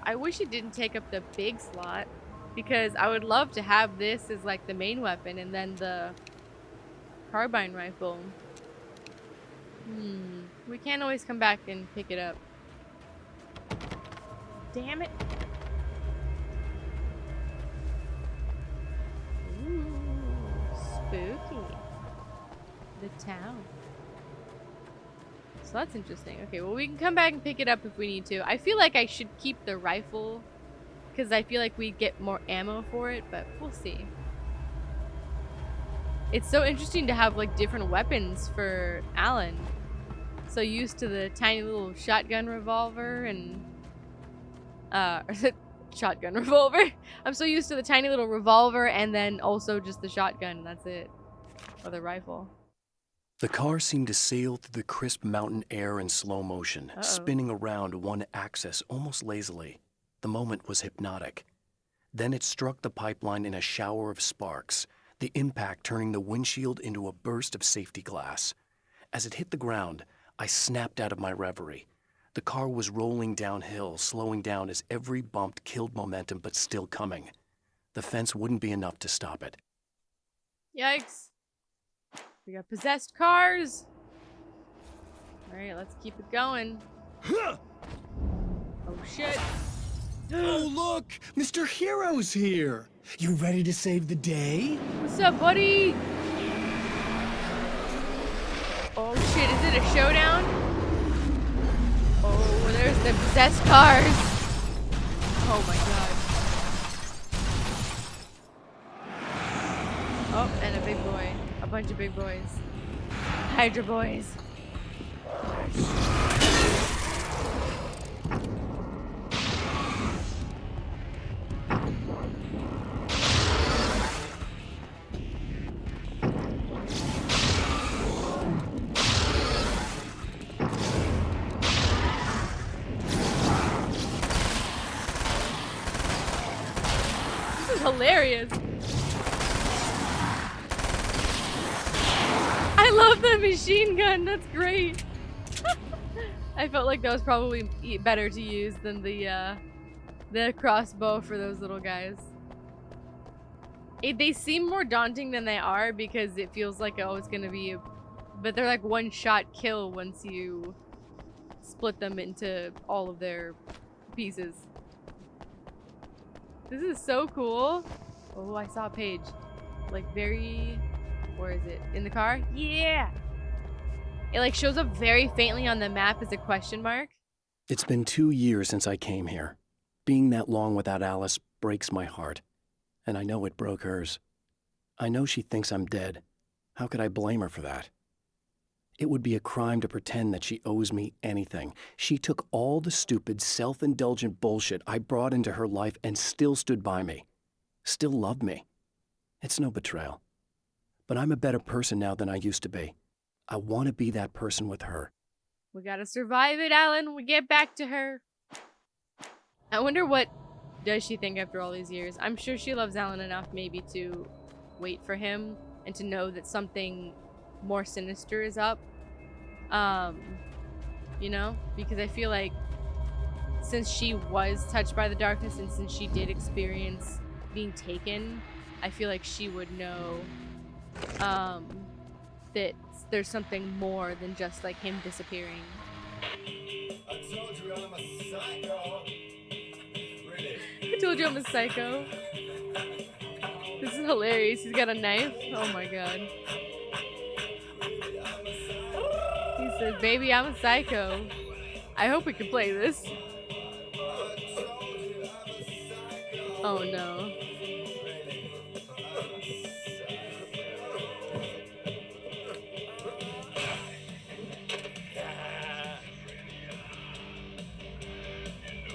I wish it didn't take up the big slot, because I would love to have this as like the main weapon and then the carbine rifle. We can't always come back and pick it up. Damn it. Ooh, spooky. The town. So that's interesting. Okay, well we can come back and pick it up if we need to. I feel like I should keep the rifle because I feel like we'd get more ammo for it, but we'll see. It's so interesting to have like different weapons for Alan. So used to the tiny little shotgun revolver and shotgun revolver. I'm so used to the tiny little revolver and then also just the shotgun, and that's it. Or the rifle.
The car seemed to sail through the crisp mountain air in slow motion,
Uh-oh.
spinning around one axis almost lazily. The moment was hypnotic. Then it struck the pipeline in a shower of sparks, the impact turning the windshield into a burst of safety glass. As it hit the ground, I snapped out of my reverie. The car was rolling downhill, slowing down as every bump killed momentum but still coming. The fence wouldn't be enough to stop it.
Yikes. We got possessed cars. Alright, let's keep it going. Oh shit.
Oh look! Mr. Hero's here! You ready to save the day?
What's up, buddy? Oh shit, is it a showdown? Oh, there's the possessed cars. Oh my god. Oh, and a big boy. A bunch of big boys. Hydra boys. hilarious. I love the machine gun. That's great. I felt like that was probably better to use than the crossbow for those little guys. They seem more daunting than they are because it feels like, oh, it's gonna be but they're like one-shot kill once you split them into all of their pieces. This is so cool. Oh, I saw a page. Like very... Where is it? In the car? Yeah! It like shows up very faintly on the map as a question mark.
It's been 2 years since I came here. Being that long without Alice breaks my heart. And I know it broke hers. I know she thinks I'm dead. How could I blame her for that? It would be a crime to pretend that she owes me anything. She took all the stupid, self-indulgent bullshit I brought into her life and still stood by me. Still loved me. It's no betrayal. But I'm a better person now than I used to be. I want to be that person with her.
We gotta survive it, Alan. We get back to her. I wonder what does she think after all these years. I'm sure she loves Alan enough maybe to wait for him and to know that something more sinister is up. You know? Because I feel like since she was touched by the darkness and since she did experience being taken, I feel like she would know that there's something more than just like him disappearing.
I told you I'm a psycho.
I told you I'm a psycho. This is hilarious. He's got a knife. Oh my god. He says, baby, I'm a psycho. I hope we can play this. Oh no.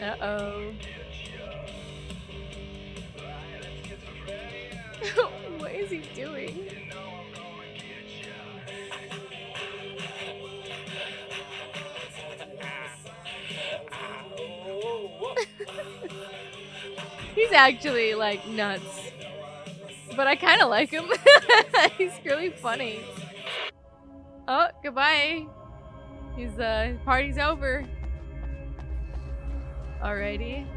Uh-oh. What is he doing? He's actually like nuts. But I kind of like him. He's really funny. Oh, goodbye. His party's over. Alrighty.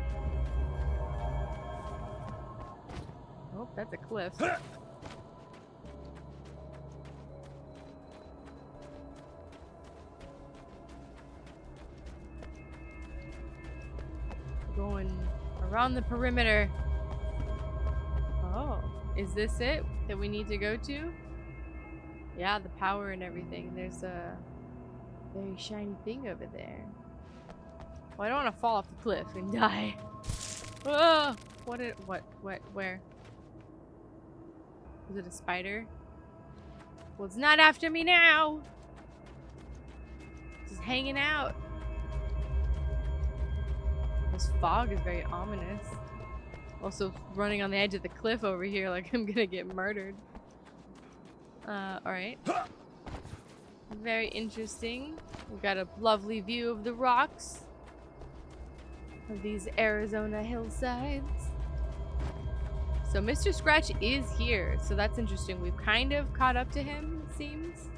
Oh, that's a cliff. Going around the perimeter. Oh, is this it that we need to go to? Yeah, the power and everything. There's a very shiny thing over there. Well, I don't want to fall off the cliff and die. Whoa! Where? Was it a spider? Well, it's not after me now. Just hanging out. This fog is very ominous. Also running on the edge of the cliff over here like I'm gonna get murdered. Alright. Very interesting. We've got a lovely view of the rocks. Of these Arizona hillsides. So Mr. Scratch is here, so that's interesting. We've kind of caught up to him, it seems.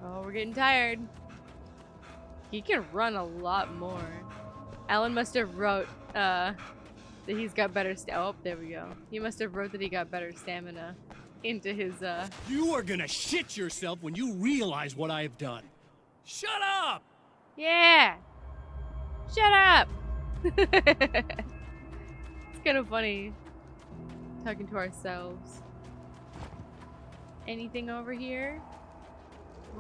Oh, we're getting tired. He can run a lot more. Alan must have wrote that he's got better oh, there we go. He must have wrote that he got better stamina into his
You are gonna shit yourself when you realize what I have done. Shut up!
Yeah! Shut up! It's kind of funny talking to ourselves. Anything over here?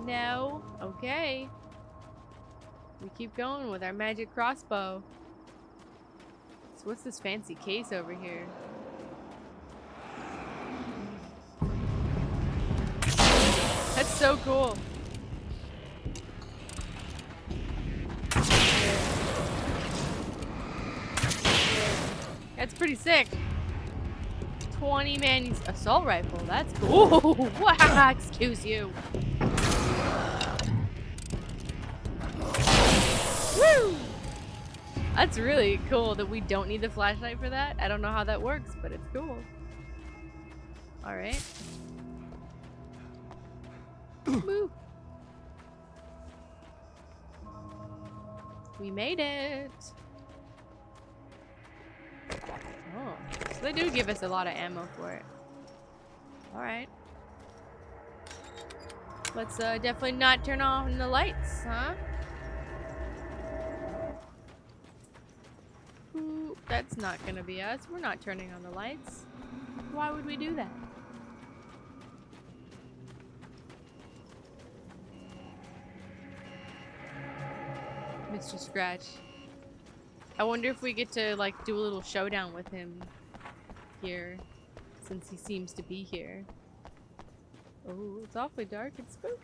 No? Okay. We keep going with our magic crossbow. So what's this fancy case over here? That's so cool. That's pretty sick. 20 man assault rifle. That's cool. Wow, excuse you. Woo! That's really cool that we don't need the flashlight for that. I don't know how that works, but it's cool. Alright. Move. We made it. Oh, so they do give us a lot of ammo for it. Alright. Let's definitely not turn on the lights, huh? Ooh, that's not gonna be us. We're not turning on the lights. Why would we do that? Mr. Scratch. I wonder if we get to like do a little showdown with him here, since he seems to be here. Oh, it's awfully dark and spooky.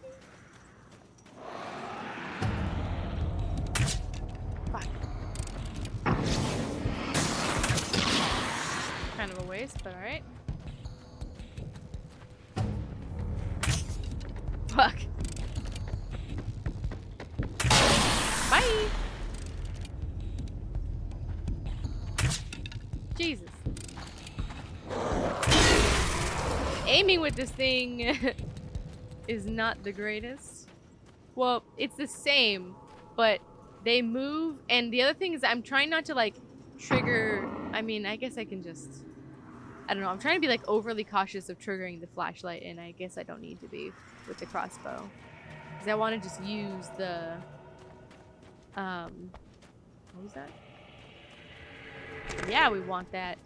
Fuck. Kind of a waste, but alright. Fuck. Bye! Jesus. Aiming with this thing is not the greatest. Well, it's the same, but they move, and the other thing is I'm trying not to like trigger. I mean, I guess I can just, I don't know, I'm trying to be like overly cautious of triggering the flashlight, and I guess I don't need to be with the crossbow, because I want to just use the what was that? Yeah, we want that.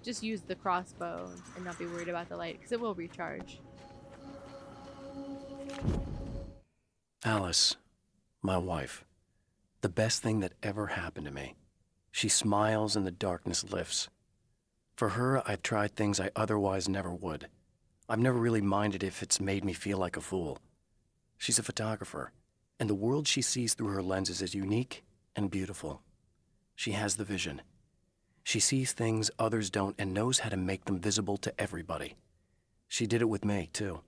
Just use the crossbow and not be worried about the light, because it will recharge.
Alice, my wife, the best thing that ever happened to me. She smiles and the darkness lifts. For her, I've tried things I otherwise never would. I've never really minded if it's made me feel like a fool. She's a photographer, and the world she sees through her lenses is unique and beautiful. She has the vision. She sees things others don't and knows how to make them visible to everybody. She did it with me, too.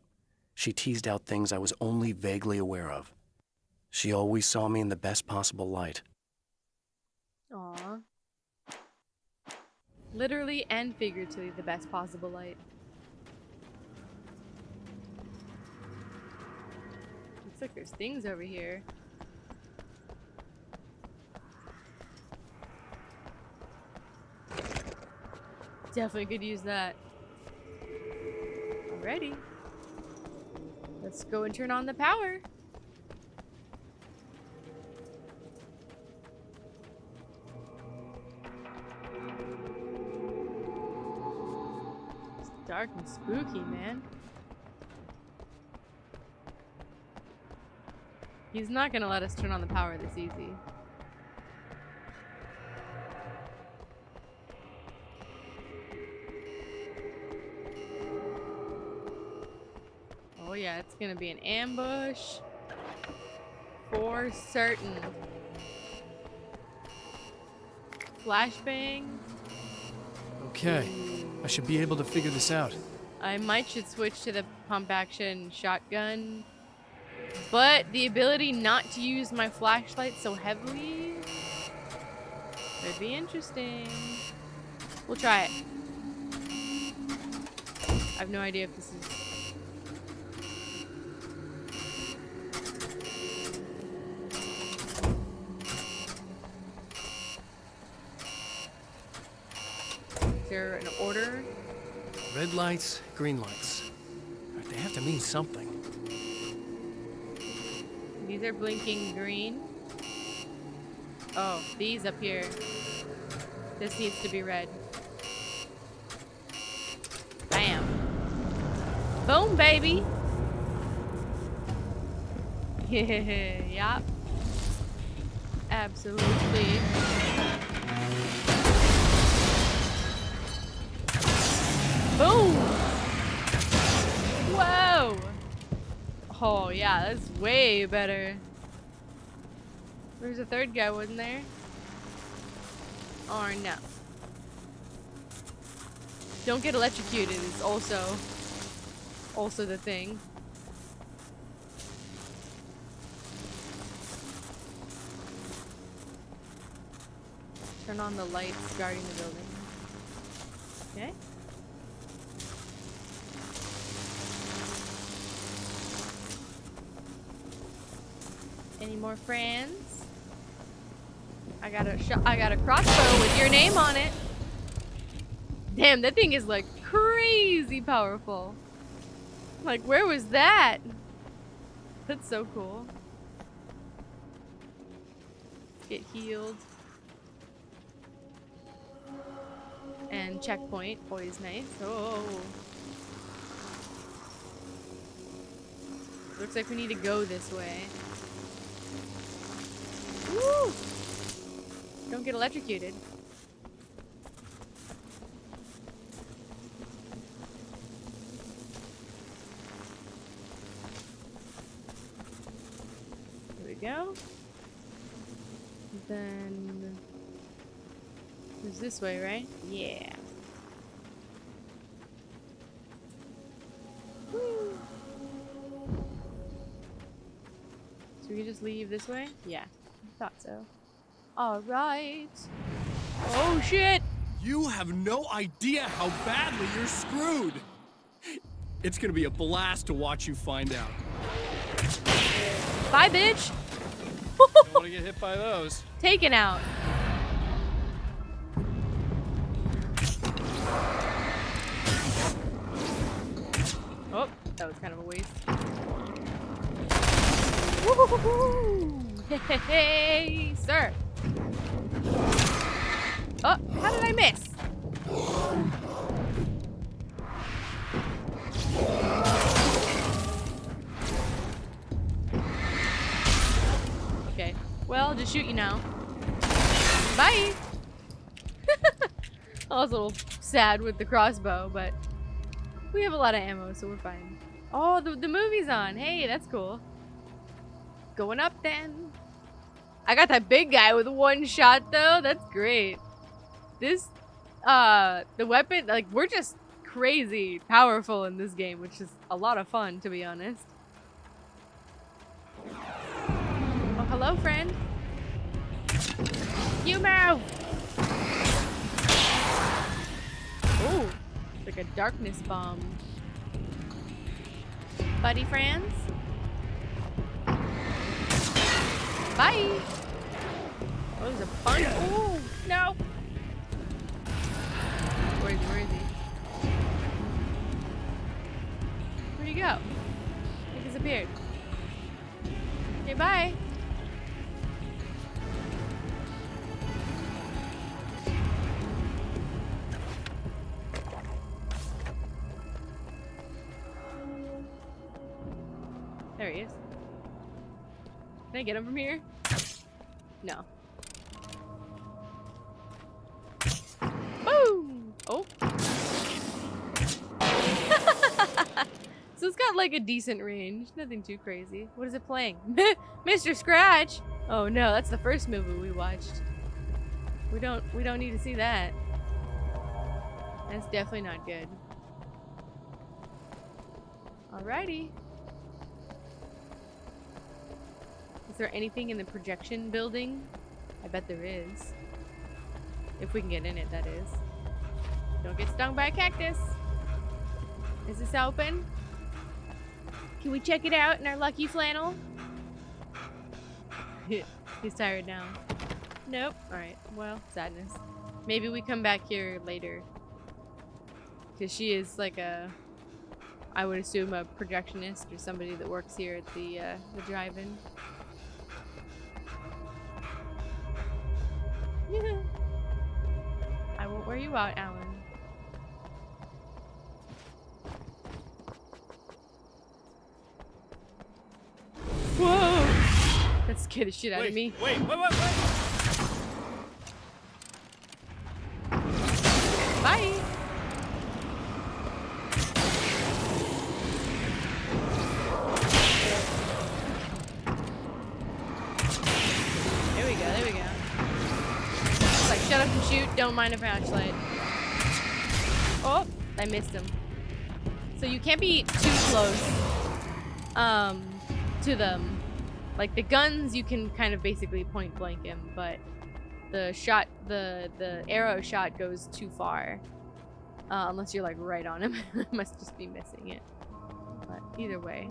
She teased out things I was only vaguely aware of. She always saw me in the best possible light.
Aww. Literally and figuratively the best possible light. Looks like there's things over here. Definitely could use that. Alrighty. Let's go and turn on the power. It's dark and spooky, man. He's not gonna let us turn on the power this easy. Oh yeah, it's gonna be an ambush. For certain. Flashbang.
Okay, I should be able to figure this out.
I might should switch to the pump action shotgun. But the ability not to use my flashlight so heavily could be interesting. We'll try it. I have no idea if this is... Is there an order?
Red lights, green lights. They have to mean something.
These are blinking green. Oh, these up here. This needs to be red. Bam. Boom, baby. Yup. Absolutely. Boom. Whoa. Oh, yeah, that's way better. There's a third guy, wasn't there? Or no. Don't get electrocuted is also the thing. Turn on the lights guarding the building. Okay. Any more friends? I got a crossbow with your name on it. Damn, that thing is like crazy powerful. Like, where was that? That's so cool. Let's get healed. And checkpoint, always nice. Oh. Looks like we need to go this way. Woo! Don't get electrocuted. Here we go. Then it's this way, right? Yeah. Woo. So we can just leave this way? Yeah, I thought so. Alright. Oh shit!
You have no idea how badly you're screwed! It's gonna be a blast to watch you find out.
Bye, bitch!
Don't wanna get hit by those.
Taken out. Oh, that was kind of a waste. Woo-hoo-hoo-hoo! Hey, sir. Oh, how did I miss? Okay, well, I'll just shoot you now. Bye! I was a little sad with the crossbow, but we have a lot of ammo, so we're fine. Oh, the movie's on. Hey, that's cool. Going up then. I got that big guy with one shot though. That's great. This, the weapon, like, we're just crazy powerful in this game, which is a lot of fun, to be honest. Oh, hello, friend. You move! Oh, it's like a darkness bomb. Buddy friends? Bye! Oh, there's a bunch. Oh, no! Where is he? Where is he? Where'd he go? He disappeared. Okay, bye! There he is. Can I get him from here? No. Boom! Oh. So it's got like a decent range. Nothing too crazy. What is it playing? Mr. Scratch! Oh no, that's the first movie we watched. We don't need to see that. That's definitely not good. Alrighty. Is there anything in the projection building? I bet there is. If we can get in it, that is. Don't get stung by a cactus. Is this open? Can we check it out in our lucky flannel? He's tired now. Nope. Alright. Well, sadness. Maybe we come back here later. Because she is like a... I would assume a projectionist or somebody that works here at the drive-in. I won't wear you out, Alan. Whoa! That scared the shit out of me.
Wait!
Bye! There we go, there we go. It's like, shut up and shoot, don't mind a flashlight. Oh, I missed him. So you can't be too close to them. Like the guns, you can kind of basically point blank him, but the arrow shot goes too far. Unless you're like right on him. Must just be missing it. But either way.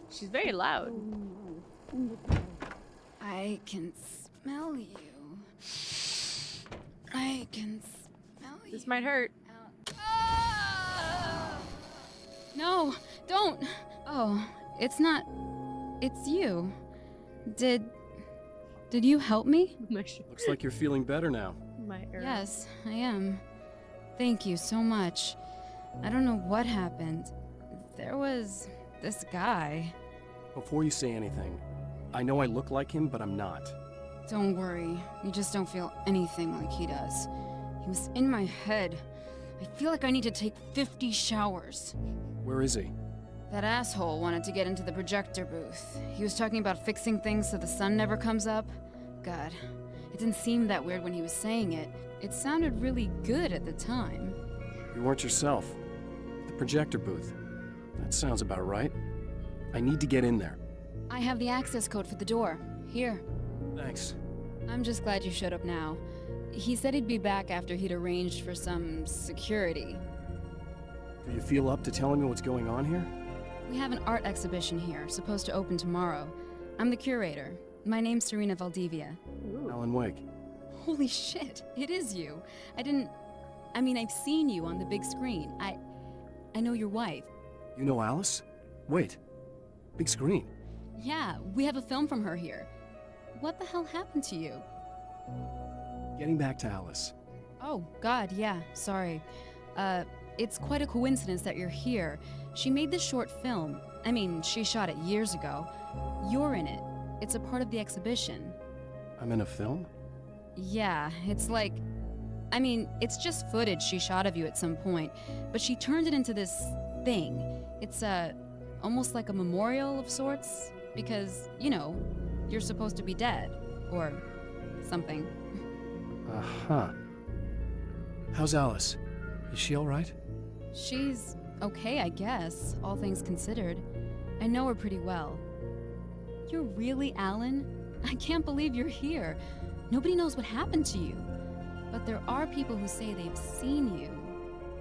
She's very loud.
I can smell you. I can smell you.
This might hurt.
No, don't. Oh, it's not. It's you. Did you help me?
Looks like you're feeling better now.
Yes, I am. Thank you so much. I don't know what happened. There was this guy.
Before you say anything, I know I look like him, but I'm not.
Don't worry. You just don't feel anything like he does. He was in my head. I feel like I need to take 50 showers.
Where is he?
That asshole wanted to get into the projector booth. He was talking about fixing things so the sun never comes up. God, it didn't seem that weird when he was saying it. It sounded really good at the time.
You weren't yourself. The projector booth. That sounds about right. I need to get in there.
I have the access code for the door. Here.
Thanks.
I'm just glad you showed up now. He said he'd be back after he'd arranged for some security.
Do you feel up to telling me what's going on here?
We have an art exhibition here, supposed to open tomorrow. I'm the curator. My name's Serena Valdivia.
Alan Wake.
Holy shit, it is you. I've seen you on the big screen. I know your wife.
You know Alice? Wait. Big screen.
Yeah, we have a film from her here. What the hell happened to you?
Getting back to Alice.
Oh, God, yeah, sorry. It's quite a coincidence that you're here. She made this short film. She shot it years ago. You're in it. It's a part of the exhibition.
I'm in a film?
Yeah, it's like... it's just footage she shot of you at some point, but she turned it into this thing. It's almost like a memorial of sorts, because, you're supposed to be dead, or something.
Uh-huh. How's Alice? Is she all right?
She's okay, I guess, all things considered. I know her pretty well. You're really Alan? I can't believe you're here. Nobody knows what happened to you. But there are people who say they've seen you.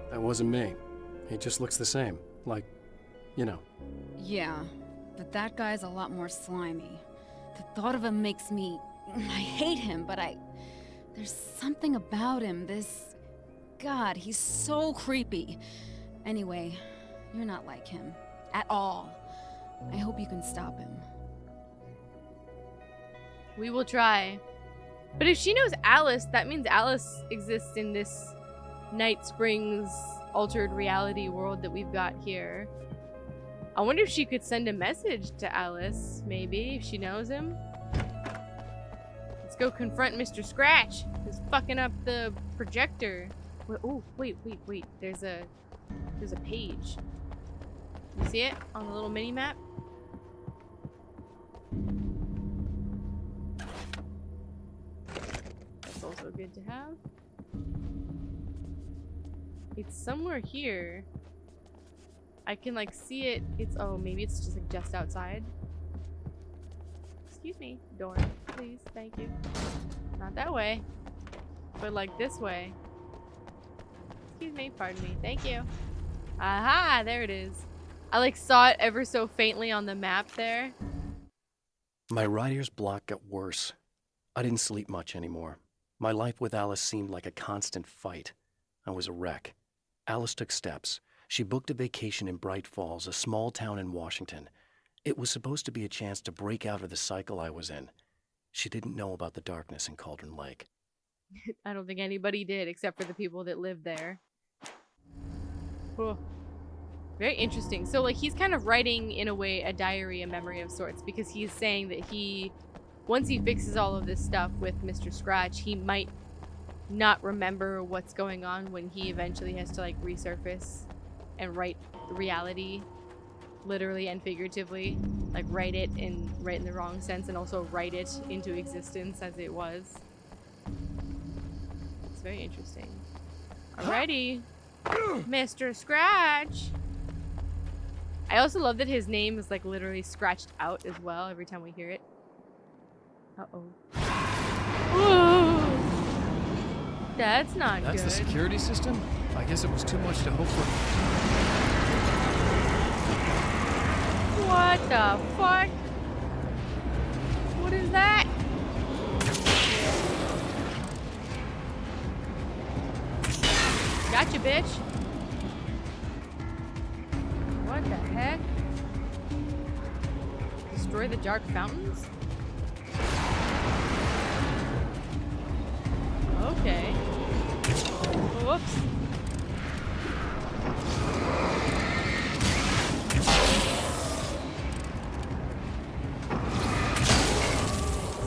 That wasn't me. He just looks the same. Like,
Yeah, but that guy's a lot more slimy. The thought of him makes me... I hate him, but there's something about him, God, he's so creepy. Anyway, you're not like him. At all. I hope you can stop him.
We will try. But if she knows Alice, that means Alice exists in this Night Springs altered reality world that we've got here. I wonder if she could send a message to Alice, maybe, if she knows him. Let's go confront Mr. Scratch, who's fucking up the projector. Wait. There's a page. You see it on the little mini map? That's also good to have. It's somewhere here. I can like see it. Maybe it's just like just outside. Excuse me, door, please, thank you. Not that way, but like this way. Excuse me, pardon me, thank you. Aha, there it is. I like saw it ever so faintly on the map there.
My writer's block got worse. I didn't sleep much anymore. My life with Alice seemed like a constant fight. I was a wreck. Alice took steps. She booked a vacation in Bright Falls, a small town in Washington. It was supposed to be a chance to break out of the cycle I was in. She didn't know about the darkness in Cauldron Lake.
I don't think anybody did except for the people that lived there. Whew. Very interesting. So like he's kind of writing in a way a diary, a memory of sorts, because he's saying that once he fixes all of this stuff with Mr. Scratch, he might not remember what's going on when he eventually has to like resurface and write reality, literally and figuratively, like write it in the wrong sense and also write it into existence as it was. It's very interesting. Alrighty, Mr. Scratch. I also love that his name is like literally scratched out as well every time we hear it. Uh-oh. Ooh. That's not
That's
good.
the security system? I guess it was too much to hope for.
What the fuck? What is that? Gotcha, bitch. What the heck? Destroy the dark fountains? Okay. Whoops.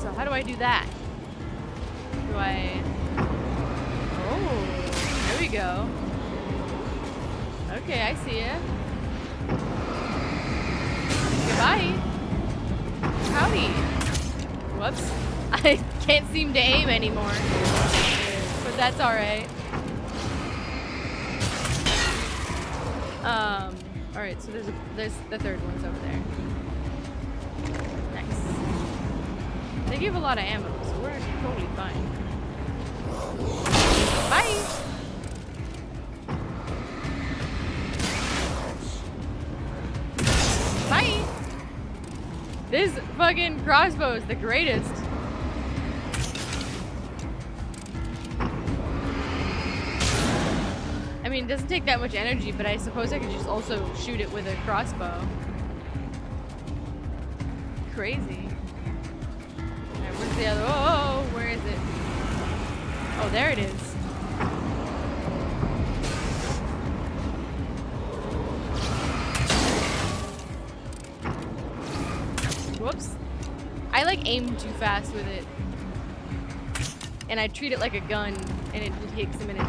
So how do I do that? Do I... Oh, there we go. Okay, I see it. Goodbye. Howdy. Whoops. I can't seem to aim anymore. But that's alright. Alright, so there's the third one's over there. Nice. They give a lot of ammo, so we're totally fine. Bye! Bye! This fucking crossbow is the greatest. I mean, it doesn't take that much energy, but I suppose I could just also shoot it with a crossbow. Crazy. Alright, where's the other? Oh, where is it? Oh, there it is. Whoops. I like aim too fast with it. And I treat it like a gun, and it takes a minute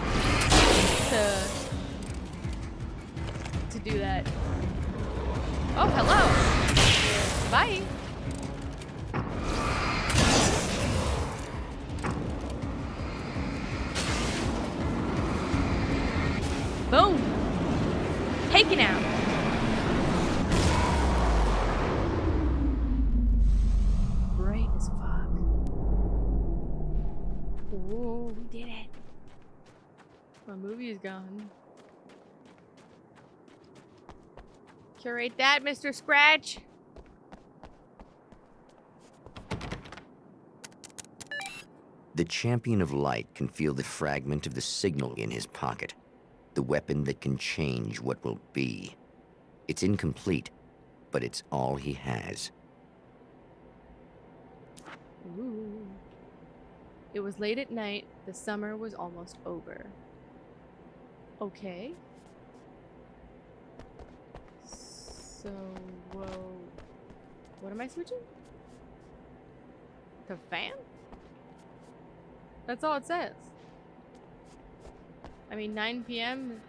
to do that. Oh, hello. Bye. Boom. Taken out. Bright as fuck. Oh, we did it. My movie is gone. Curate that, Mr. Scratch.
The champion of light can feel the fragment of the signal in his pocket. The weapon that can change what will be. It's incomplete, but it's all he has.
Ooh. It was late at night. The summer was almost over. Okay. So, whoa. What am I switching? To fan? That's all it says. I mean, 9 p.m.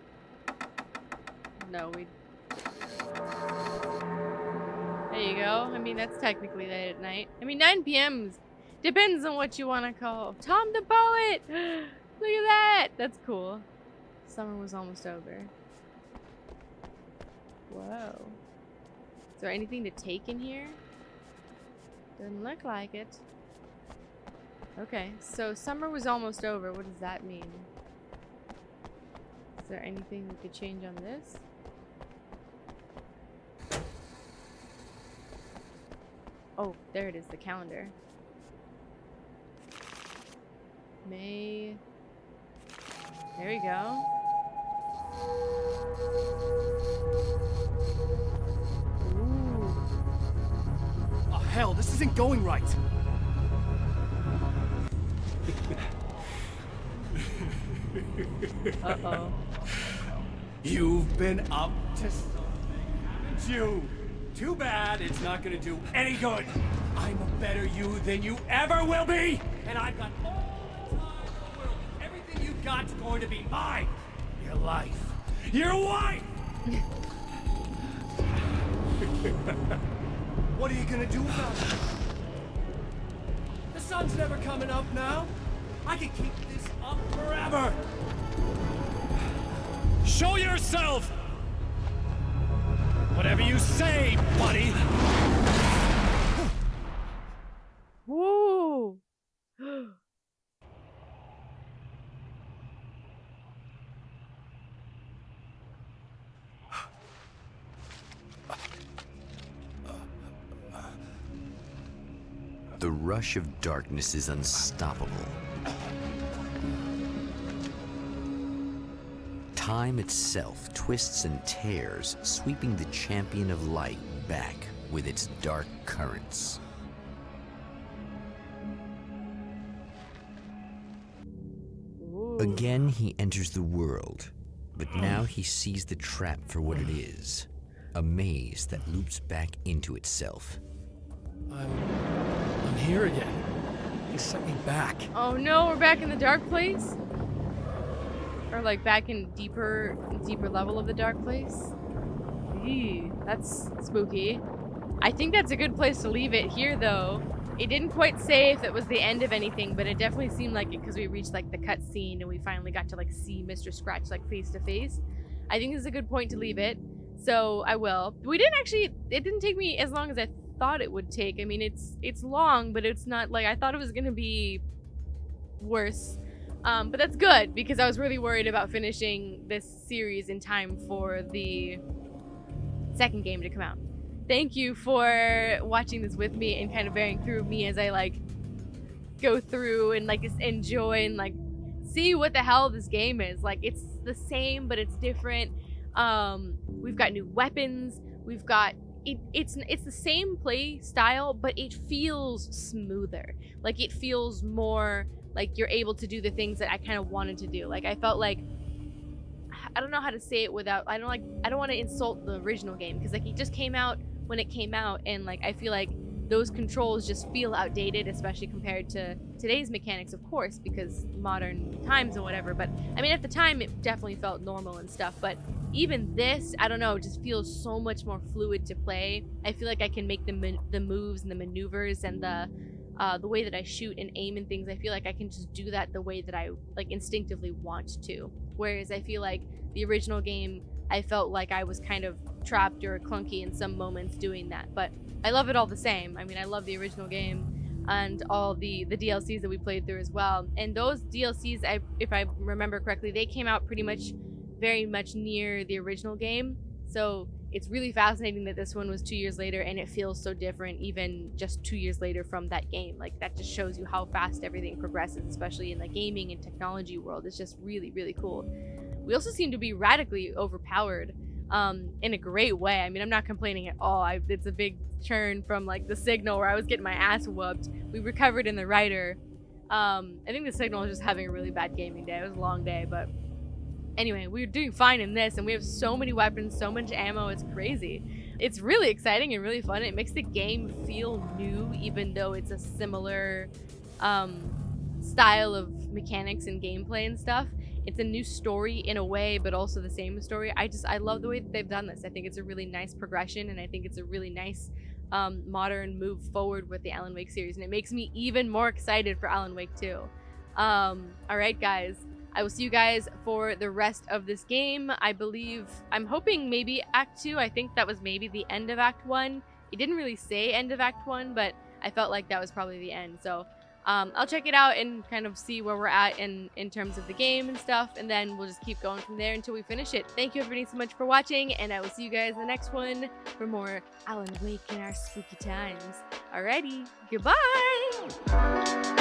No, we... There you go. I mean, that's technically late at night. I mean, 9 p.m. depends on what you want to call. Tom the Poet! Look at that! That's cool. Summer was almost over. Whoa. Is there anything to take in here? Doesn't look like it. Okay, so summer was almost over. What does that mean? Is there anything we could change on this? Oh, there it is, the calendar. May. There we go. Ooh.
Oh, hell, this isn't going right.
Uh-oh.
You've been up to something, haven't you? Too bad it's not gonna do any good. I'm a better you than you ever will be! And I've got all the time in the world. Everything you've got's going to be mine. Your life. Your wife! What are you gonna do about it? The sun's never coming up now. I can keep this up forever. Show yourself! Whatever you say, buddy!
Woo!
The rush of darkness is unstoppable. Time itself twists and tears, sweeping the champion of light back with its dark currents. Again, he enters the world, but now he sees the trap for what it is. A maze that loops back into itself.
I'm here again. He sent me back.
Oh no, we're back in the dark place? Or like back in deeper level of the dark place? Eee, that's spooky. I think that's a good place to leave it here though. It didn't quite say if it was the end of anything, but it definitely seemed like it because we reached like the cut scene and we finally got to like see Mr. Scratch like face to face. I think this is a good point to leave it. So I will. It didn't take me as long as I thought it would take. I mean, it's long, but it's not like I thought it was gonna be worse. But that's good because I was really worried about finishing this series in time for the second game to come out. Thank you for watching this with me and kind of bearing through me as I like go through and like just enjoy and like see what the hell this game is. Like it's the same, but it's different. We've got new weapons. We've got it's the same play style, but it feels smoother. Like it feels more like you're able to do the things that I kind of wanted to do. Like I felt like I don't know how to say it without I don't want to insult the original game because like it just came out when it came out and like I feel like those controls just feel outdated, especially compared to today's mechanics, of course, because modern times and whatever. But I mean, at the time, it definitely felt normal and stuff. But even this, I don't know, just feels so much more fluid to play. I feel like I can make the moves and the maneuvers and the way that I shoot and aim and things. I feel like I can just do that the way that I like instinctively want to. Whereas I feel like the original game, I felt like I was kind of trapped or clunky in some moments doing that. But I love it all the same. I mean, I love the original game and all the DLCs that we played through as well. And those DLCs, if I remember correctly, they came out pretty much very much near the original game. So it's really fascinating that this one was 2 years later and it feels so different even just 2 years later from that game. Like that just shows you how fast everything progresses, especially in the gaming and technology world. It's just really, really cool. We also seem to be radically overpowered in a great way. I mean, I'm not complaining at all. It's a big churn from like the Signal where I was getting my ass whooped. We recovered in the Rider. I think the Signal was just having a really bad gaming day. It was a long day, but anyway, we were doing fine in this and we have so many weapons, so much ammo. It's crazy. It's really exciting and really fun. It makes the game feel new, even though it's a similar style of mechanics and gameplay and stuff. It's a new story in a way, but also the same story. I love the way that they've done this. I think it's a really nice progression, and I think it's a really nice modern move forward with the Alan Wake series, and it makes me even more excited for Alan Wake 2. All right, guys. I will see you guys for the rest of this game. I'm hoping maybe Act 2. I think that was maybe the end of Act 1. It didn't really say end of Act 1, but I felt like that was probably the end. So I'll check it out and kind of see where we're at in terms of the game and stuff, and then we'll just keep going from there until we finish it. Thank you everybody so much for watching, and I will see you guys in the next one for more Alan Wake in our spooky times. Alrighty, goodbye!